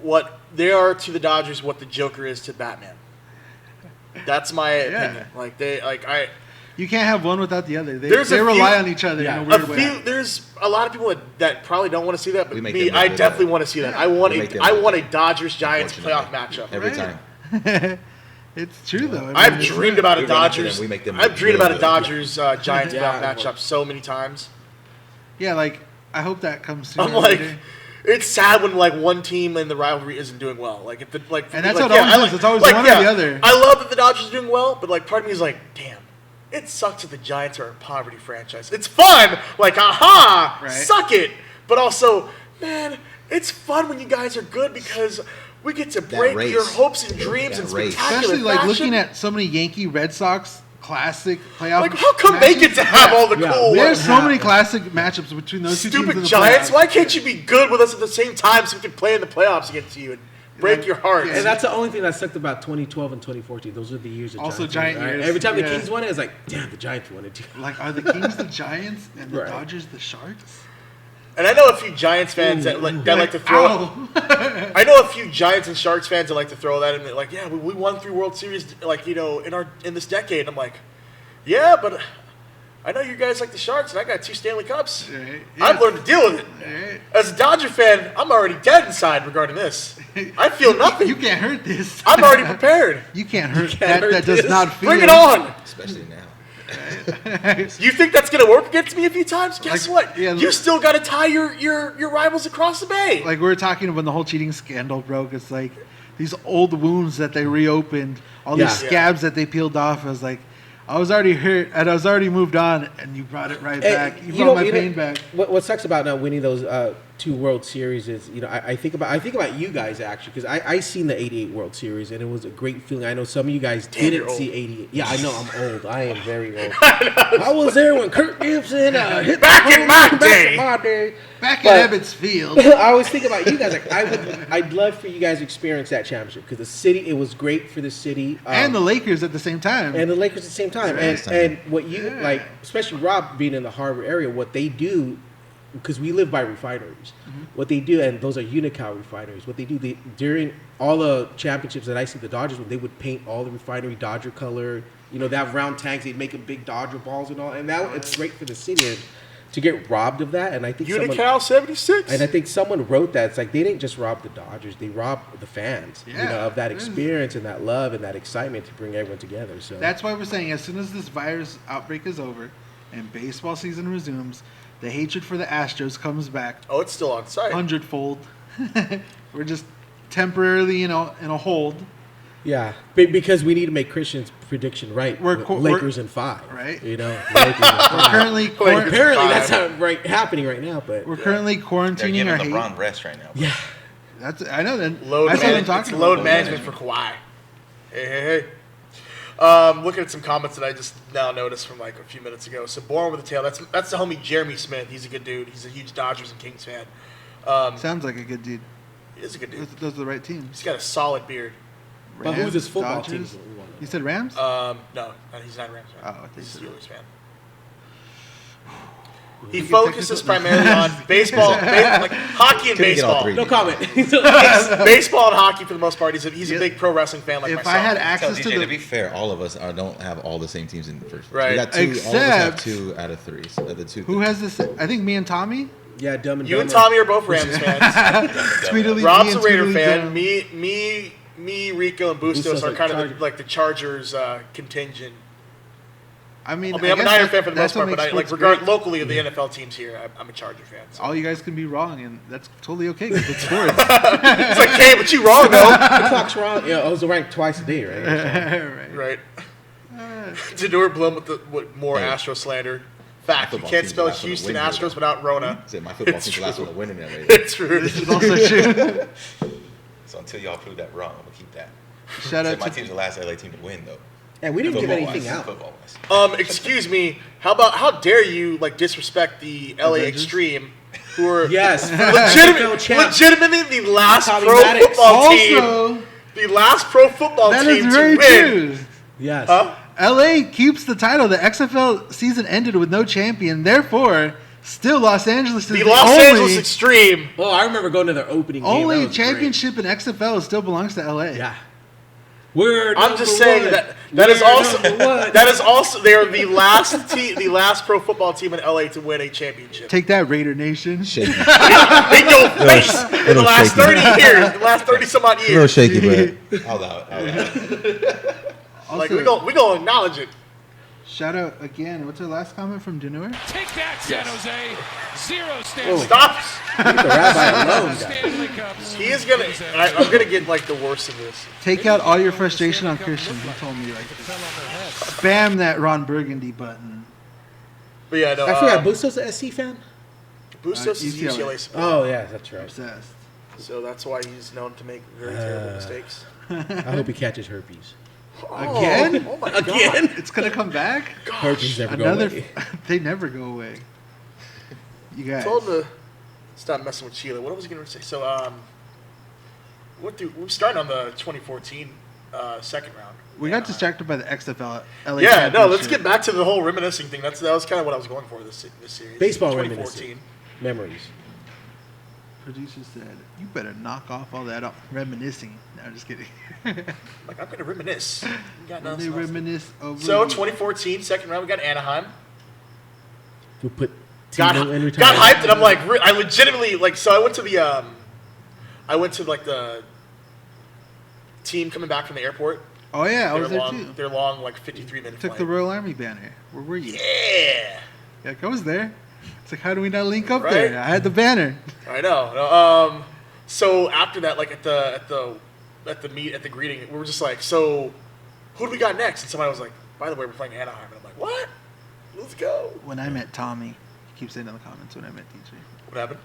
what they are to the Dodgers, what the Joker is to Batman. That's my opinion. You can't have one without the other. They rely on each other in a weird way. There's a lot of people that probably don't want to see that, but me, I definitely want to see that. I want a Dodgers-Giants playoff matchup. Every time. It's true, though. I've dreamed about a Dodgers. I've dreamed about a Dodgers-Giants playoff matchup so many times. Yeah, I hope that comes soon. I'm it's sad when one team in the rivalry isn't doing well. And that's how it always is. It's always one or the other. I love that the Dodgers are doing well, but part of me is like, damn. It sucks that the Giants are a poverty franchise. It's fun, aha, right. Suck it. But also, man, it's fun when you guys are good because we get to break your hopes and dreams in spectacular Especially fashion. Looking at so many Yankee Red Sox classic playoff. How come they get to have all the cool? There's so many classic matchups between those two teams. Stupid Giants. Why can't you be good with us at the same time so we can play in the playoffs against you and break your heart? And that's the only thing that sucked about 2012 and 2014. Those are the years of also Giants. Giant years. Every time the Kings won it, it's damn, the Giants won it too. Are the Kings the Giants and the Dodgers the Sharks? And I know a few Giants fans that like to throw. I know a few Giants and Sharks fans that like to throw that in. We won 3 World Series in this decade. I'm like, yeah, but I know you guys like the Sharks, and I got 2 Stanley Cups. Right. Yeah. I've learned to deal with it. Right. As a Dodger fan, I'm already dead inside regarding this. I feel nothing. You can't hurt this. I'm already prepared. You can't hurt that does not feel. Bring it on. Especially now. You think that's going to work against me a few times? Guess what? Yeah, you still got to tie your rivals across the bay. We were talking when the whole cheating scandal broke. It's these old wounds that they reopened, all these scabs that they peeled off. I was I was already hurt, and I was already moved on, and you brought it right back. You brought my pain back. What sucks about not winning those 2 World Series is, I think about you guys actually, because I seen the '88 World Series, and it was a great feeling. I know some of you guys didn't see '88. Yeah, I know I'm old. I am very old. I was there when Kirk Gibson hit back in my day. Back at Ebbets Field. I always think about you guys. Like I'd love for you guys to experience that championship because the city. It was great for the city and the Lakers at the same time. And what you like, especially Rob being in the Harbor area, what they do, because we live by refineries. Mm-hmm. What they do, and those are Unocal refineries. What they do, during all the championships that I see the Dodgers when they would paint all the refinery Dodger color. They have round tanks. They'd make them big Dodger balls and all, and it's great for the city. And to get robbed of that, and I think Unocal 76. And I think someone wrote that. It's like they didn't just rob the Dodgers; they robbed the fans, of that experience and that love and that excitement to bring everyone together. So that's why we're saying as soon as this virus outbreak is over and baseball season resumes, the hatred for the Astros comes back. Oh, it's still on site. 100-fold. We're just temporarily, in a hold. Yeah, because we need to make Christian's prediction right. Lakers in 5, right? Lakers in 5. Currently, apparently that's not happening right now. But we're currently quarantining our hate. LeBron rest right now. Bro. Yeah, I know. Then it's load management for Kawhi. Hey. Looking at some comments that I just now noticed from like a few minutes ago. So Born with a Tail. That's the homie Jeremy Smith. He's a good dude. He's a huge Dodgers and Kings fan. Sounds like a good dude. He is a good dude. Those are the right teams. He's got a solid beard. But who's his football team? You said Rams? No, he's not a Rams fan. Oh, he's a Steelers fan. He focuses primarily on baseball, like hockey and baseball. No comment. Baseball and hockey for the most part. He's a big pro wrestling fan like myself. If I had access to be fair, all of us don't have all the same teams in the first place. Right. We got 2. All of us have 2 out of 3. So the 2. Who has this? I think me and Tommy. Yeah, Dumb and You and Tommy are both Rams fans. Rob's a Raider fan. Me, Rico, and Bustos are kind of like the Chargers contingent. I mean, I'm a Niner fan for the most part, but locally of the NFL teams here, I'm a Charger fan. So. All you guys can be wrong, and that's totally okay because it's sports. It's like, hey, but you wrong though. The clock's wrong. Yeah, I was ranked twice a day, right? Right. Janur Blum with more Astro slander. Fact, you can't spell Houston Astros without Rona. My football team's the last one to win in LA. It's true. This is also true. So until y'all prove that wrong, I'm gonna keep that. Shout out my team's the last LA team to win, though. And we didn't give anything out. Excuse me. How dare you disrespect the LA Extreme, who are legitimately the last pro football team. The last pro football team to win. True. Yes. LA keeps the title. The XFL season ended with no champion. Therefore, still Los Angeles is the Los Angeles Extreme. Oh, I remember going to their opening game. Only championship in XFL still belongs to LA. Yeah. I'm just saying that is also they are the last pro football team in LA to win a championship. Take that, Raider Nation. In your face in the last 30 years, the last 30 some odd years. A little shaky, but I'll allow it. Also, we gonna acknowledge it. Shout out again. What's our last comment from Janur? Take that, San Jose. 0 Stanley Stop. Leave the rabbi alone. Stanley Cups. He is gonna. I'm gonna get the worst of this. Take out all your frustration on Christian. He told me spam that Ron Burgundy button. But yeah, no. I forgot. Bustos a SC fan. Bustos is UCLA supporter. Oh yeah, that's right. Obsessed. So that's why he's known to make very terrible mistakes. I hope he catches herpes. Again? Oh my Again? God. It's gonna come back? Gosh. Herpes never go away. They never go away. You guys. I told him to stop messing with Sheila. What was he gonna say? So we're starting on the 2014 second round. We got distracted by the XFL LA. Yeah, no. Let's get back to the whole reminiscing thing. That was kind of what I was going for this series. Baseball reminiscing memories. Producer said, "You better knock off all that reminiscing." No, I'm just kidding. Like I'm gonna reminisce. They reminisce over. So 2014 second round, we got Anaheim. We put got hyped, and I'm like, I legitimately So I went to the team coming back from the airport. Oh yeah, I was there too. They're long, 53-minute. Took the Royal Army banner. Where were you? Yeah. Like I was there. It's like, how do we not link up there? I had the banner. I know. So after that, at the greeting, we were just like, so who do we got next? And somebody was like, by the way, we're playing Anaheim. And I'm like, what? Let's go. When I met Tommy, he keeps saying in the comments, when I met DJ. What happened?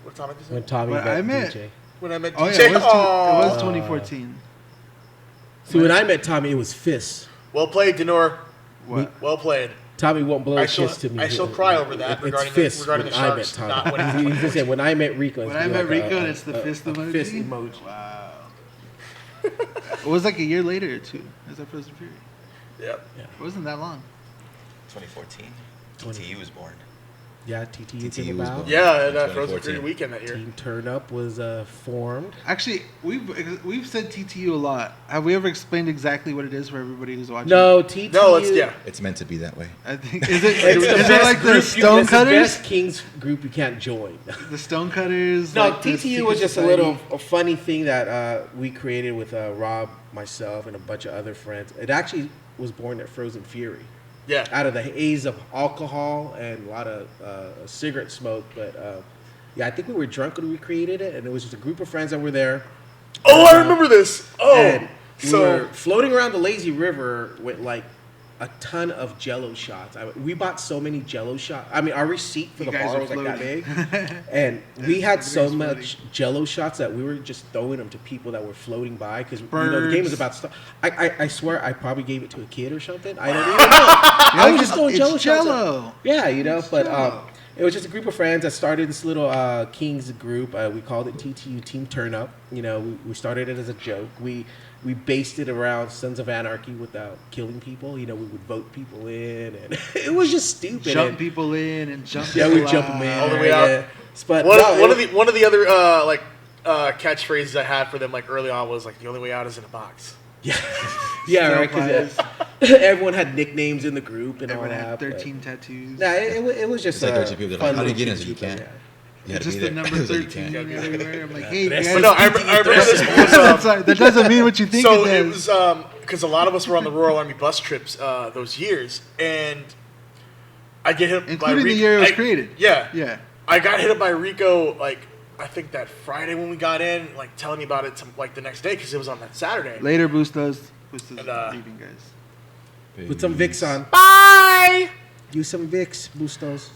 What Tommy just said? When Tommy When met I met- DJ. When I met Oh, DJ. yeah, it was 2014. See, when I met Tommy, it was fists. Well played, Denor. What? Well played. Tommy won't blow a I shall- kiss to me. I shall cry over that It's regarding fists regarding when the I met Sharks Tommy. not winning. He just said, when I met Rico. When I met Rico, and it's the fist emoji. Fist emoji. Wow. It was like a year later or two. It was that Frozen Fury. Yep. It wasn't that long. 2014. TTU was born. Yeah, TTU TTU came was about. born. Yeah, and Frozen 2014. Fury weekend that year. Team Turn Up was formed. Actually, we've said TTU a lot. Have we ever explained exactly what it is for everybody who's watching? No, TTU. No, it's yeah. It's meant to be that way. I think is it It's the is it best like the group Stonecutters? It's the best Kings group you can't join. The Stonecutters. No, like the TTU was secret just society? a funny thing that we created with Rob, myself, and a bunch of other friends. It actually was born at Frozen Fury. Yeah. Out of the haze of alcohol and a lot of cigarette smoke. But yeah, I think we were drunk when we created it, and it was just a group of friends that were there. Oh, I remember this. Oh, And we so were floating around the lazy river with like a ton of Jello shots. We bought so many Jello shots. I mean, our receipt for You the guys bar are was like that floating. big, and we had so Everybody's much Jello shots that we were just throwing them to people that were floating by because the game was Birds. about to start. I swear I probably gave it to a kid or something. I don't even know. I was just throwing It's Jello shots. Jello. Yeah, you know, but Jello. it was just a group of friends that started this little Kings group. We called it TTU Team Turn Up. You know, we started it as a joke. We based it around Sons of Anarchy without killing people. You know, we would vote people in, and it was just stupid. Jump and, people in and jump. yeah, people we jump out. them in All the way out. yeah. But one, no, one it- of the one of the other catchphrases I had for them like early on was like the only way out is in a box. yeah, Still right. applies. Because everyone had nicknames in the group and Everyone all had that. 13 tattoos. Nah, it was just It's like 13 people that are like, how do you get in so you can't? You had to Just be the there. number It was like you 13 can't. everywhere. I'm like, hey, But guys. But no, I remember this was Sorry, that doesn't mean what you think so it it does. was because a lot of us were on the Royal Army bus trips those years, and I get hit by Including the Rico. year it was created. Yeah, Yeah. I got hit up by Rico like I think that Friday when we got in, like telling me about it like the next day because it was on that Saturday. Later, Bustos. Bustos And, leaving, guys. Put some Vicks on. Bye. Use some Vicks, Bustos.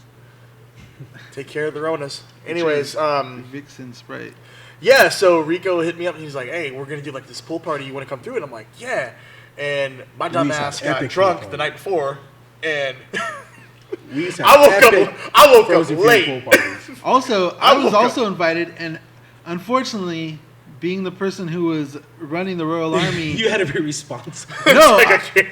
Take care of the Ronas. Anyways, Vicks and Sprite. yeah. So Rico hit me up and he's like, "Hey, we're gonna do like this pool party. You want to come through?" And I'm like, "Yeah." And my dumb We ass saw got epic drunk pool the party. night before, and We used to I have woke epic up. I woke up Frozen Fury late. pool parties. Also, I I was woke up- also invited, and unfortunately, being the person who was running the Royal Army, You had to be responsible. no, Like, I can't-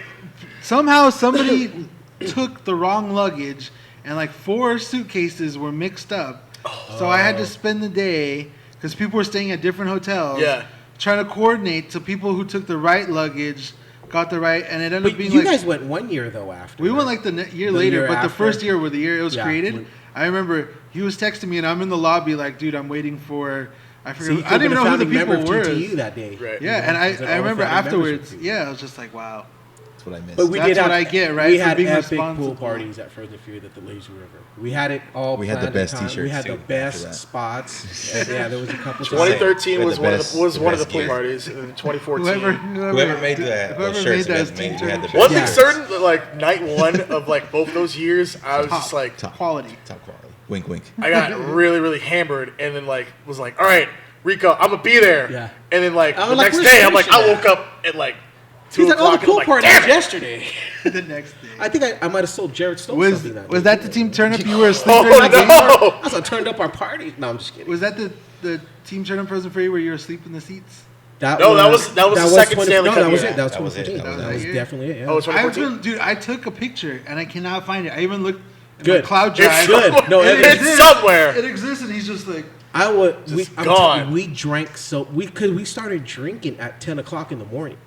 somehow somebody took the wrong luggage, and like 4 suitcases were mixed up. So I had to spend the day because people were staying at different hotels. Yeah. Trying to coordinate to people who took the right luggage, got the right, and it ended But up being you like guys went 1 year though after. we went right? like the year The later, year but the after. first year where the year it was Yeah. created, I remember he was texting me and I'm in the lobby like, dude, I'm waiting for. I So forget. you I didn't even know who the people of were. TTU that day. Right. Yeah, and It was I all remember founding members afterwards. of TTU. Yeah, I was just like, wow. That's what I missed. But we That's did have, what I get, right, We for had being epic responsible. pool parties at Frozen Fury at the Lazy River. We had it all. We had the planned best in time. t-shirts, We had too, the after best that. spots. And yeah, there was a couple. 2013 We had was the one best- of the, was the one of the best pool year. parties. And then 2014. Whoever made that, whoever those made shirts, that we as had team the shirts. One Yeah. thing certain, like night one of like both those years, I was just like, Top Quality. Top quality. Wink, wink. I got really, really hammered, and then like was like, all right, Rico, I'm gonna be there. Yeah. And then like I the was like, next where's day, I'm like, I Christian woke up at like 2 He's like, oh, o'clock. the pool and I'm party like, was damn it. yesterday. The next day. I think I might have sold Jared Stone Was something that was day, that the too. team turn up? You were asleep Oh, during the game? no. That's what turned up our party. No, I'm just kidding. Was that the team turn up Frozen Fury where you were asleep in the seats? No, that was the second Stanley No, Cup that was year. it. That was That was it. 2014. That was That was it. definitely it. Yeah. Oh, it's I've 2014. been, dude. I took a picture and I cannot find it. I even looked in Good. my cloud It's drive. good. No, It it's exists. somewhere. It exists, and he's just like, I would. Just I'm gone. telling you, we drank so we started drinking at 10 o'clock in the morning.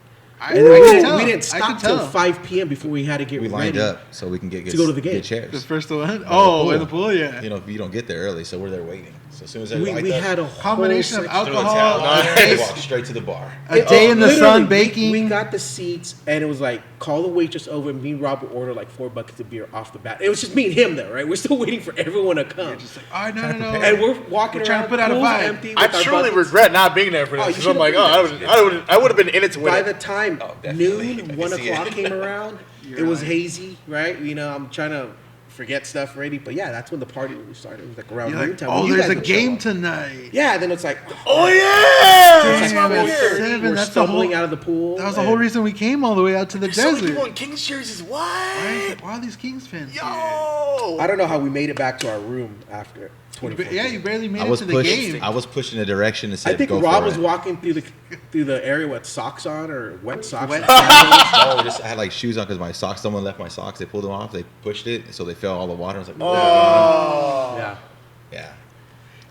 I And then we could didn't, tell. we didn't I stop could till tell. 5 p.m. before we had to get We lined ready. up so we can get to go to the game. Get The chairs. first one. the Oh, pool. in the pool, yeah. You know, you don't get there early, so we're there waiting. So as soon as we had a combination of whole alcohol, walk straight to the bar. a day in the Literally, sun baking. We got the seats, and it was like, call the waitress over, and me and Rob would order like 4 buckets of beer off the bat. It was just me and him there, right? We're still waiting for everyone to come. You're just like, oh, no. And we're walking We're trying around, to put out a pools vibe. empty I with our truly buckets. regret not being there for Oh, this. you 'Cause I'm like, I would have been in it to win By it. the time definitely. noon, I 1 can see o'clock it. came around, it was hazy, right? You know, I'm trying to forget stuff already, but yeah, that's when the party really started. It was like around You're like, noontime. oh, when you there's guys a would show game up. tonight. Yeah, then it's like, Oh yeah, that's Damn, why we're it's here. 7. we're That's the stumbling whole- out of the pool. That was the whole reason we came all the way out to the So many desert. people in Kings jerseys. What? Why are these Kings fans here? Yo. I don't know how we made it back to our room after 24. Yeah, you barely made I it was to the pushing. game. I was pushing the direction and said, I think "Go Rob for was it." walking through the area with socks on or wet socks. Wet and sandals. I had like shoes on because my socks. Someone left my socks. They pulled them off. They pushed it, so they fell all the water. I was like, Oh. Yeah.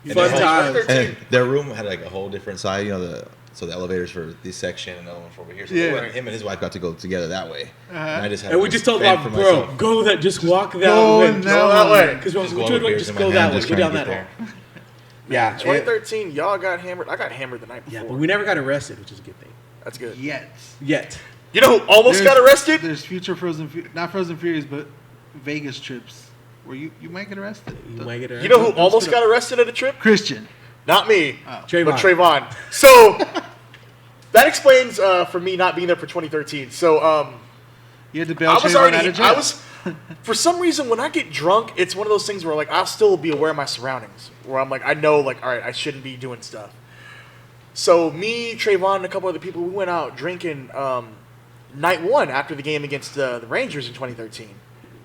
yeah. Fun their- times. And their room had like a whole different side. You know, the elevators for this section and another one for over here. So Yeah. him and his wife got to go together that way. Uh-huh. And I just had And we this just told fend Rob, for bro, myself. go that, just walk that Go way. that Go that way. way. Because Just we're go with like, beers just in go my that hand, way. just Go trying down to that get hall. Yeah. 2013, y'all got hammered. I got hammered the night before. Yeah, but we never got arrested, which is a good thing. That's good. Yet. Yet. You know who almost got arrested? There's future not Frozen Furious, but Vegas trips where you might get arrested. You might get arrested. You know who almost got arrested at a trip? Christian. Not me, Trayvon. but Trayvon. So that explains for me not being there for 2013. So You had to bail I was Trayvon already. out of jail. I was. For some reason, when I get drunk, it's one of those things where like I'll still be aware of my surroundings. Where I'm like, I know, like, all right, I shouldn't be doing stuff. So me, Trayvon, and a couple other people, we went out drinking night 1 after the game against the Rangers in 2013,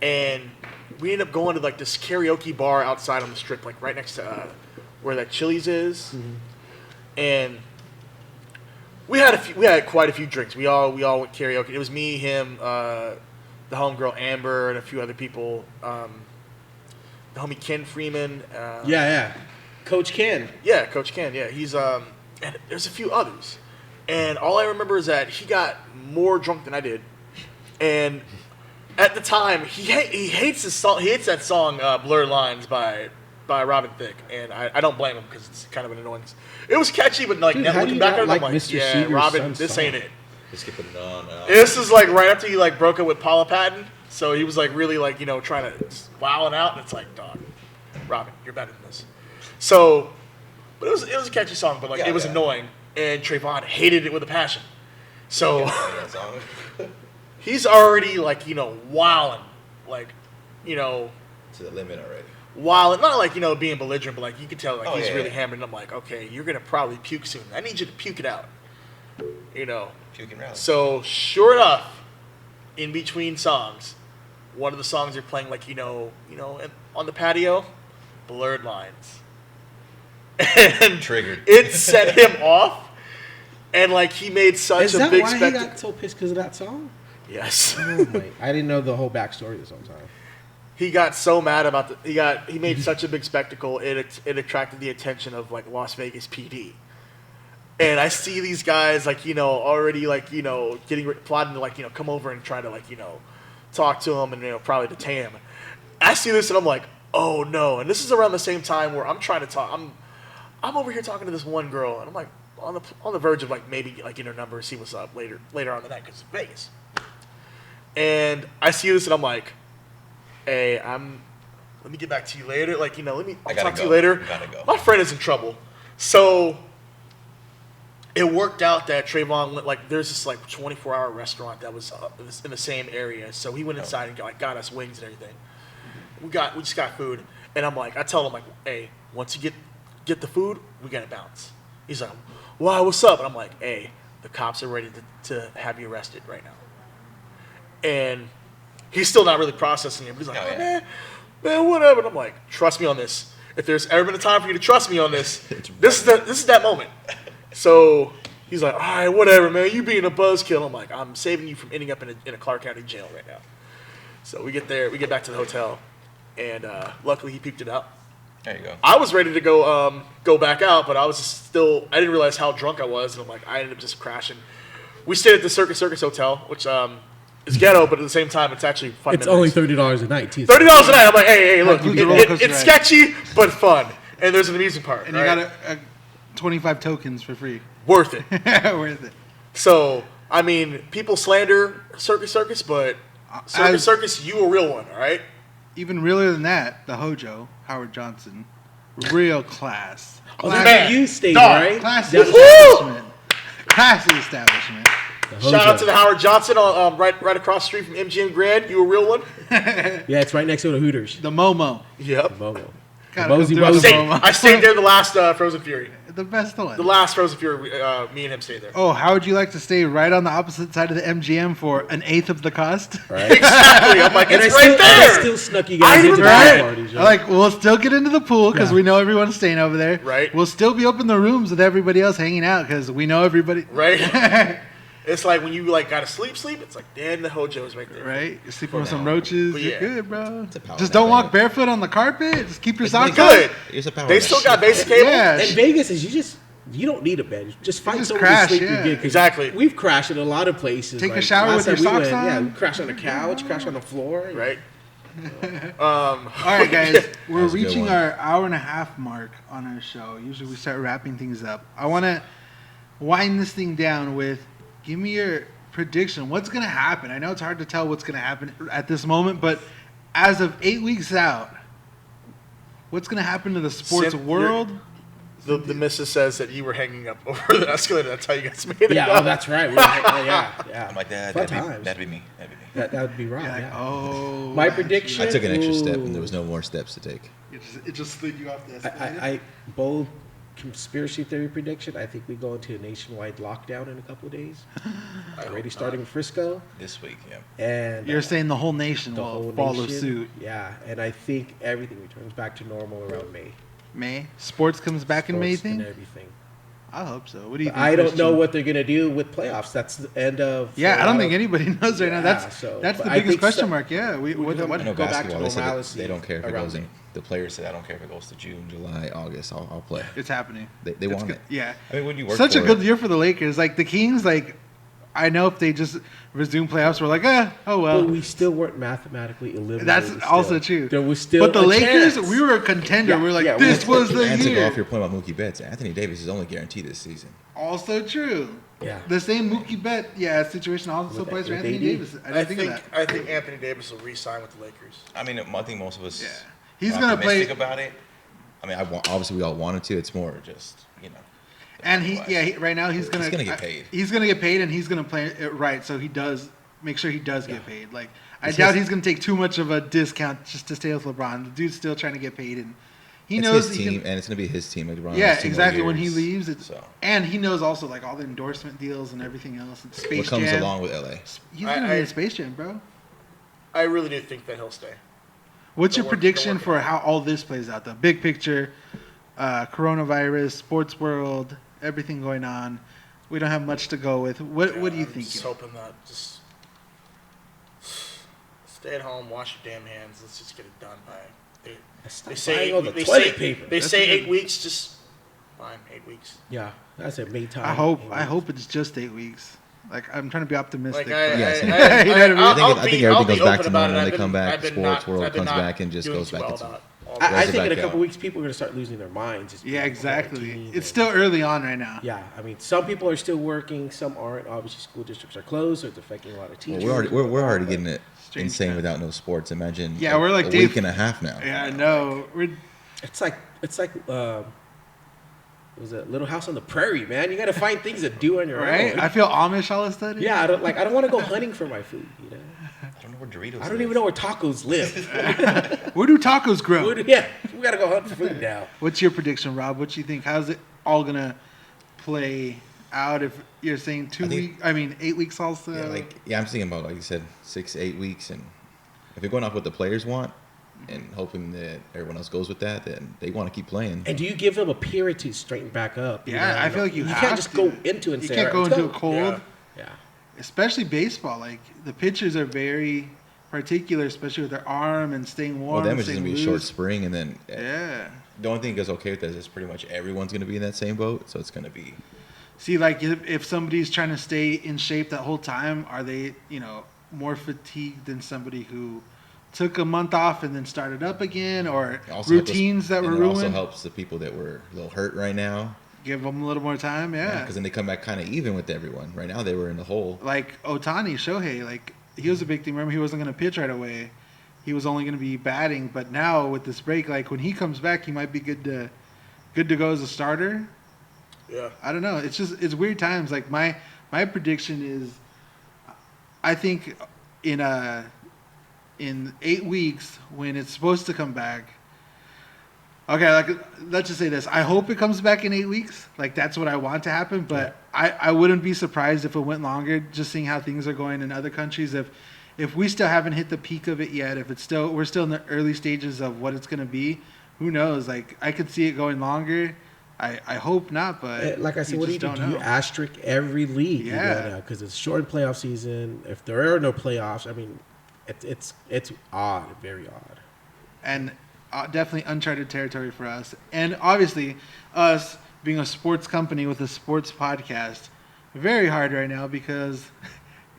and we ended up going to like this karaoke bar outside on the strip, like right next to where that Chili's is, and we had quite a few drinks. We all went karaoke. It was me, him, the homegirl Amber, and a few other people. The homie Ken Freeman. Yeah. Coach Ken. Yeah, Coach Ken. Yeah, he's and there's a few others, and all I remember is that he got more drunk than I did, and at the time he hates this song. He hates that song "Blurred Lines" by Robin Thicke, and I don't blame him because it's kind of an annoyance. It was catchy, but like Dude, now how do looking you back not at it, like I'm like, Mr. yeah, Seeger's Robin, son's this song? ain't it. Just keep putting it on. This is like right after he like broke up with Paula Patton, so he was like really like trying to wilding out, and it's like, dog, Robin, you're better than this. So, but it was a catchy song, but like it was annoying, and Trayvon hated it with a passion. So he's already like wilding, like to the limit already. wilding, not like being belligerent, but like you could tell like he's really yeah. hammered. And I'm like, okay, you're gonna probably puke soon. I need you to puke it out. Puking rally. So sure enough, in between songs, one of the songs they're playing like on the patio, Blurred Lines, and Triggered. It set him off, and like he made such Is a that big why he spectacle. got so pissed because of that song? Yes, Oh my! I didn't know the whole backstory this whole time. he got so mad about he made such a big spectacle. It attracted the attention of like Las Vegas PD. And I see these guys like already like getting plotting to like come over and try to like talk to him and probably detain him. I see this and I'm like, oh no! And this is around the same time where I'm trying to talk. I'm over here talking to this one girl and I'm like on the verge of like maybe like her number, see what's up later on in the night because it's Vegas. And I see this and I'm like, hey, let me get back to you later. Like I'll talk to you later. Gotta go. My friend is in trouble, so. It worked out that Trayvon like there's this like 24-hour restaurant that was in the same area, so he went inside and got us wings and everything. We just got food, and I'm like, I tell him like, hey, once you get the food, we gotta bounce. He's like, wow, what's up? And I'm like, hey, the cops are ready to have you arrested right now. And he's still not really processing it, but he's like, man, whatever. And I'm like, trust me on this. If there's ever been a time for you to trust me on this, this is that moment. So he's like, all right, whatever, man. You being a buzzkill. I'm like, I'm saving you from ending up in a Clark County jail right now. So we get there, we get back to the hotel, and luckily he peeked it out. There you go. I was ready to go back out, but I didn't realize how drunk I was, and I'm like, I ended up just crashing. We stayed at the Circus Hotel, which is ghetto, but at the same time, it's actually fun. It's only $30 a night, too. $30 a night. I'm like, hey, look, Includes the roller coaster it's ride. sketchy but fun. And there's an amusement park. And you got 25 tokens for free. Worth it. Worth it. So, I mean, people slander Circus, but Circus, you a real one, all right? Even realer than that, the Hojo, Howard Johnson, real class. Man, you stayed, right? Classy establishment. Classy establishment. Shout out to the Howard Johnson, right across the street from MGM Grand. You a real one? Yeah, it's right next to the Hooters. The Momo. Yep. The Momo. I stayed there the last Frozen Fury. The best one. The last Frozen Fury, me and him stayed there. Oh, how would you like to stay right on the opposite side of the MGM for an eighth of the cost? Right. Exactly. I'm like, it's right there. I still snuck you guys into the parties. Right? Like, we'll still get into the pool because we know everyone's staying over there. Right. We'll still be open the rooms with everybody else hanging out because we know everybody. Right. It's like when you gotta sleep. It's like, damn, the Hojo is right there. Right. You're sleeping with some roaches. But You're good, bro. It's a Just don't walk barefoot on the carpet. Just keep your socks on. Good. They still got basic cable. Yeah. And Vegas is you don't need a bed. Just find just somewhere crash, to sleep. yeah. You're good. Exactly. We've crashed in a lot of places. Take a shower with your socks on. Yeah, we crash on the couch, crash on the floor. Right. All right, guys. We're was a good reaching one. our hour-and-a-half mark on our show. Usually we start wrapping things up. I want to wind this thing down with, give me your prediction. What's going to happen? I know it's hard to tell what's going to happen at this moment, but as of 8 weeks out, what's going to happen to the sports world? The missus says that you were hanging up over the escalator. That's how you guys made it. Yeah, up. oh, that's right. Yeah. I'm like, that'd be me. That would be right. Like, Yeah. oh, My prediction. I took an extra step, and there was no more steps to take. It just slid you off the escalator. I bold conspiracy theory prediction. I think we go into a nationwide lockdown in a couple of days. Already starting in Frisco. This week, yeah. And You're saying the whole nation will follow suit. Yeah, and I think everything returns back to normal around May. May? Sports comes back in May, Sports and think? everything. I hope so. What do you think? I don't know Christian? what they're gonna do with playoffs. That's the end of. Yeah, I don't think anybody knows right now. Yeah, That's so- the but I biggest think question so- mark. Yeah, we what go I know back to basketball. They said that normalcy they don't care if it around goes in. May. The players said, I don't care if it goes to June, July, August, I'll play. it's happening. They It's want good. it. Yeah, I mean, when you work such a for good it- year for the Lakers. Like the Kings, I know if they just resume playoffs, we're like, oh well. But we still weren't mathematically eliminated. That's still. also true. There was still. But the a Lakers, chance. we were a contender. Yeah, we were like, yeah, this we were- was the And to go year. off your point about Mookie Betts, Anthony Davis is only guaranteed this season. Also true. Yeah. The same Mookie Bet, situation also applies for with Anthony AD. Davis. I didn't think of that. I think Anthony Davis will re-sign with the Lakers. I mean, I think most of us Yeah. He's are gonna play- optimistic about it. I mean, obviously we all wanted to. It's more Just, you know. And right now he's gonna get paid. He's gonna get paid, and he's gonna play it right. So he does make sure he does get paid. Like I It's doubt his- he's gonna take too much of a discount just to stay with LeBron. The dude's still trying to get paid, and he it's knows his he team, can, and it's gonna be his team. Like LeBron yeah, has 2 more exactly. When he years. leaves, it's So. and he knows also like all the endorsement deals and everything else. And Space What comes Jam. along with LA? He's gonna be in Space Jam, bro. I really do think that he'll stay. What's They're your working- prediction they're for working how all this plays out? The big picture, coronavirus, sports world, everything going on. We don't have much to go with. What do you I'm think? just hoping that just stay at home, wash your damn hands. Let's just get it done by. They say all the they toilet say, paper. They That's say good. 8 weeks. Just fine, 8 weeks. Yeah, that's a May time. I hope it's just 8 weeks. Like I'm trying to be optimistic. Like I, but- Yes, I, you know I, what I mean? I'll I think be- I'll everything be goes back open to about normal it. when they I've come been- back. I've been Sports not- world I've been comes not back and just doing goes too back well into. about all I Raise it think in a back couple up. weeks people are gonna start losing their minds. Just Yeah, being exactly. quarantined It's and- still early on right now. Yeah, I mean, some people are still working, some aren't. Obviously, school districts are closed, so it's affecting a lot of Well, teachers. we're already getting it Strange insane times. without no sports. Imagine. Yeah, we're like a Dave- week and a half now. Yeah, I know. It's like was it Little House on the Prairie, man? You got to find things to do on your Right? own. I feel Amish all of a sudden. Yeah, I don't want to go hunting for my food. You know, I don't know where Doritos I don't live. even know where tacos live. Where do tacos grow? Yeah, we got to go hunt for food now. What's your prediction, Rob? What do you think? How's it all gonna play out? If you're saying 2 weeks, 8 weeks also. I'm thinking about, like you said, 6 to 8 weeks, and if you're going off what the players want, and hoping that everyone else goes with that, then they want to keep playing. And do you give them a period to straighten back up? Yeah, I feel like you have can't just to. go into it and You say, can't "All go right, into let's a cold. Yeah. Especially baseball. Like the pitchers are very particular, especially with their arm and staying warm. Well, them it's staying going to be a short loose. spring, and then Yeah. the only thing that's okay with that is pretty much everyone's going to be in that same boat, so it's going to be. See, like if somebody's trying to stay in shape that whole time, are they, more fatigued than somebody who took a month off and then started up again, or Also routines that were it ruined. also helps the people that were a little hurt right now. Give them a little more time, yeah. Because then they come back kind of even with everyone. Right now they were in the hole. Like Ohtani, Shohei, like he was a big thing. Remember, he wasn't going to pitch right away. He was only going to be batting. But now with this break, like when he comes back, he might be good to go as a starter. Yeah. I don't know. It's weird times. Like my prediction is, I think in 8 weeks when it's supposed to come back. Okay, like let's just say this. I hope it comes back in 8 weeks. Like that's what I want to happen. But I wouldn't be surprised if it went longer. Just seeing how things are going in other countries. If we still haven't hit the peak of it yet, if we're still in the early stages of what it's going to be, who knows? Like I could see it going longer. I hope not, but like I said, what do you do? You asterisk every league, yeah, because it's short playoff season. If there are no playoffs, I mean, it's odd, very odd, and definitely uncharted territory for us. And obviously, us being a sports company with a sports podcast, very hard right now because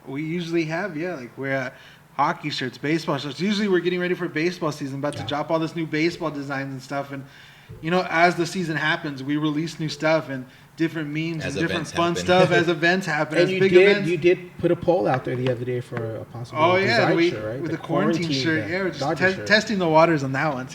we usually have we're hockey shirts, baseball shirts. Usually, we're getting ready for baseball season, about to drop all this new baseball designs and stuff, and. As the season happens, we release new stuff and different memes and different fun stuff as events happen. And you did put a poll out there the other day for a possible design shirt, right? With the quarantine shirt. Yeah, we're just testing the waters on that one.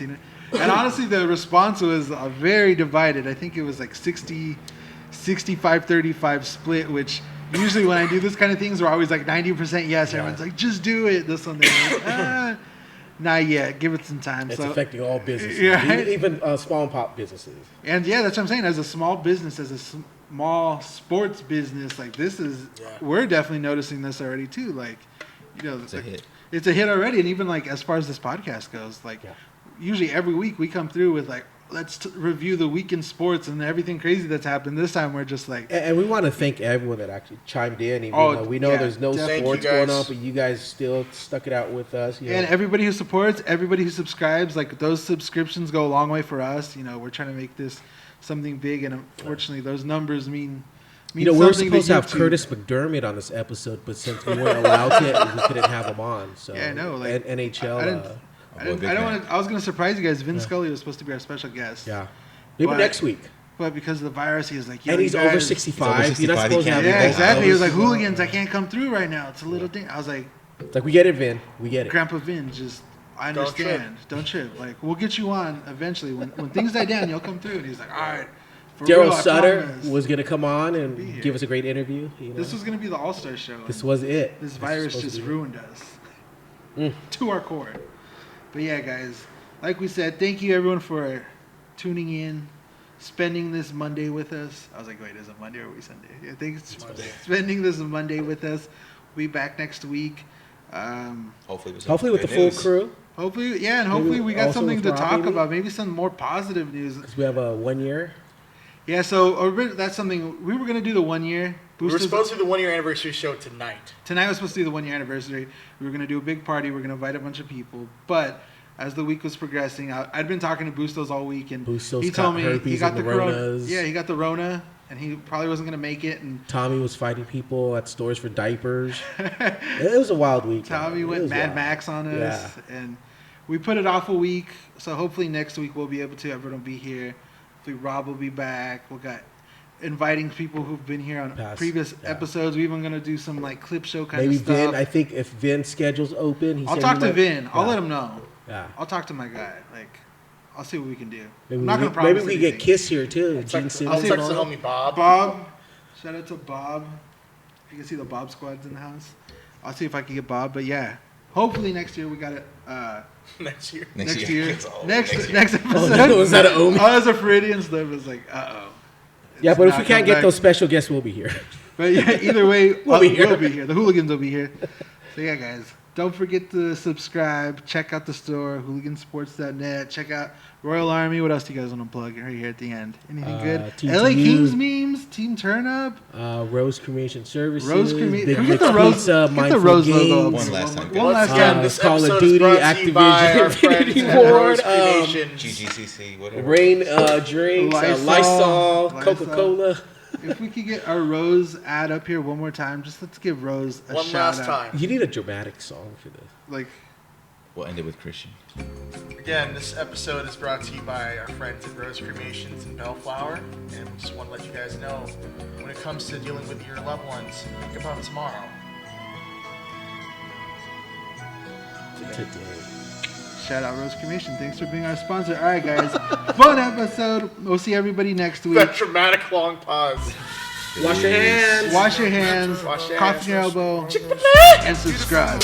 And honestly, the response was very divided. I think it was like 65-35 split, which usually when I do this kind of things, we're always like 90% yes. Yeah. Everyone's like, just do it. This one, like, not yet. Give it some time. It's affecting all businesses, even small and pop businesses. And yeah, that's what I'm saying. As a small business, as a small sports business, like this is, we're definitely noticing this already too. Like, it's a hit. It's a hit already. And even like as far as this podcast goes, like usually every week we come through with like, let's review the week in sports and everything crazy that's happened. This time we're just like... And we want to thank everyone that actually chimed in. Even though we know there's no sports going on, but you guys still stuck it out with us. And everybody who supports, everybody who subscribes, like those subscriptions go a long way for us. We're trying to make this something big, and unfortunately those numbers mean we were supposed to have Curtis McDermott on this episode, but since we weren't allowed to, we couldn't have him on. So yeah, I know. Like, NHL... I was going to surprise you guys. Vince Scully was supposed to be our special guest. Yeah. Maybe next week. But because of the virus, he was like, and he's over 65. You're not supposed to have exactly. He was like, hooligans, I can't come through right now. It's a little thing. I was like... It's like, we get it, Vin. We get it. Grandpa Vin, I understand. Don't trip. Like, we'll get you on eventually. When things die down, you'll come through. And he's like, all right. Daryl Sutter was going to come on and give us a great interview. This was going to be the All-Star show. This was it. This virus just ruined us. To our core. But yeah, guys, like we said, thank you everyone for tuning in, spending this Monday with us. I was like, wait, is it Monday or are we Sunday? Yeah, thanks for spending this Monday with us. We'll be back next week. Hopefully with the full crew. Hopefully, and hopefully we got something to talk about. Maybe some more positive news. Because we have a 1 year. Yeah, so that's something we were going to do the 1 year. We were supposed to do the 1 year anniversary show tonight. Tonight was supposed to be the 1 year anniversary. We were going to do a big party. We were going to invite a bunch of people. But as the week was progressing, I'd been talking to Bustos all week, and he told me he got the corona. Yeah, he got the Rona, and he probably wasn't going to make it. And Tommy was fighting people at stores for diapers. It was a wild week. Tommy went Mad Max on us, and we put it off a week. So hopefully next week we'll be able to. Everyone will be here. Hopefully Rob will be back. We got inviting people who've been here on previous episodes. We're even going to do some like clip show kind of stuff. Maybe Vin, I think if Vin's schedule's open, I'll talk to Vin. I'll let him know. Yeah. I'll talk to my guy. Like, I'll see what we can do. I'm not going to promise maybe we get Kiss here too. I'll talk to the homie Bob. Bob. Shout out to Bob. You can see the Bob squad's in the house. I'll see if I can get Bob. But yeah, hopefully next year we got it. Next year. Next episode. Oh, was that an Omi? Oh, as a Freudian slip. It was like, Yeah, but if we can't get those special guests, we'll be here. But yeah, either way, we'll be here. The Hooligans will be here. So yeah, guys, don't forget to subscribe. Check out the store, hooligansports.net. Check out Royal Army. What else do you guys want to plug right here at the end? Anything good? LA Kings memes, Team Turn Up. Rose Cremation Services. Rose Cremation. Get the Rose logo. One last time. One last time. This Call of episode Duty, is brought to you by Activision, our Infinity friends at Ward, Rose Cremation. GGCC, whatever. Rain drinks, Lysol, Coca-Cola. If we could get our Rose ad up here one more time, just let's give Rose a shout out. One last time. You need a dramatic song for this. Like, We'll end it with Christian. Again, this episode is brought to you by our friends at Rose Cremations in Bellflower, and we just want to let you guys know, when it comes to dealing with your loved ones, think about tomorrow. Today. Shout out Rose Cremation. Thanks for being our sponsor. All right, guys. Fun episode. We'll see everybody next week. That dramatic long pause. Wash your hands. Wash your hands. Wash your Cough hands. in your elbow. And subscribe.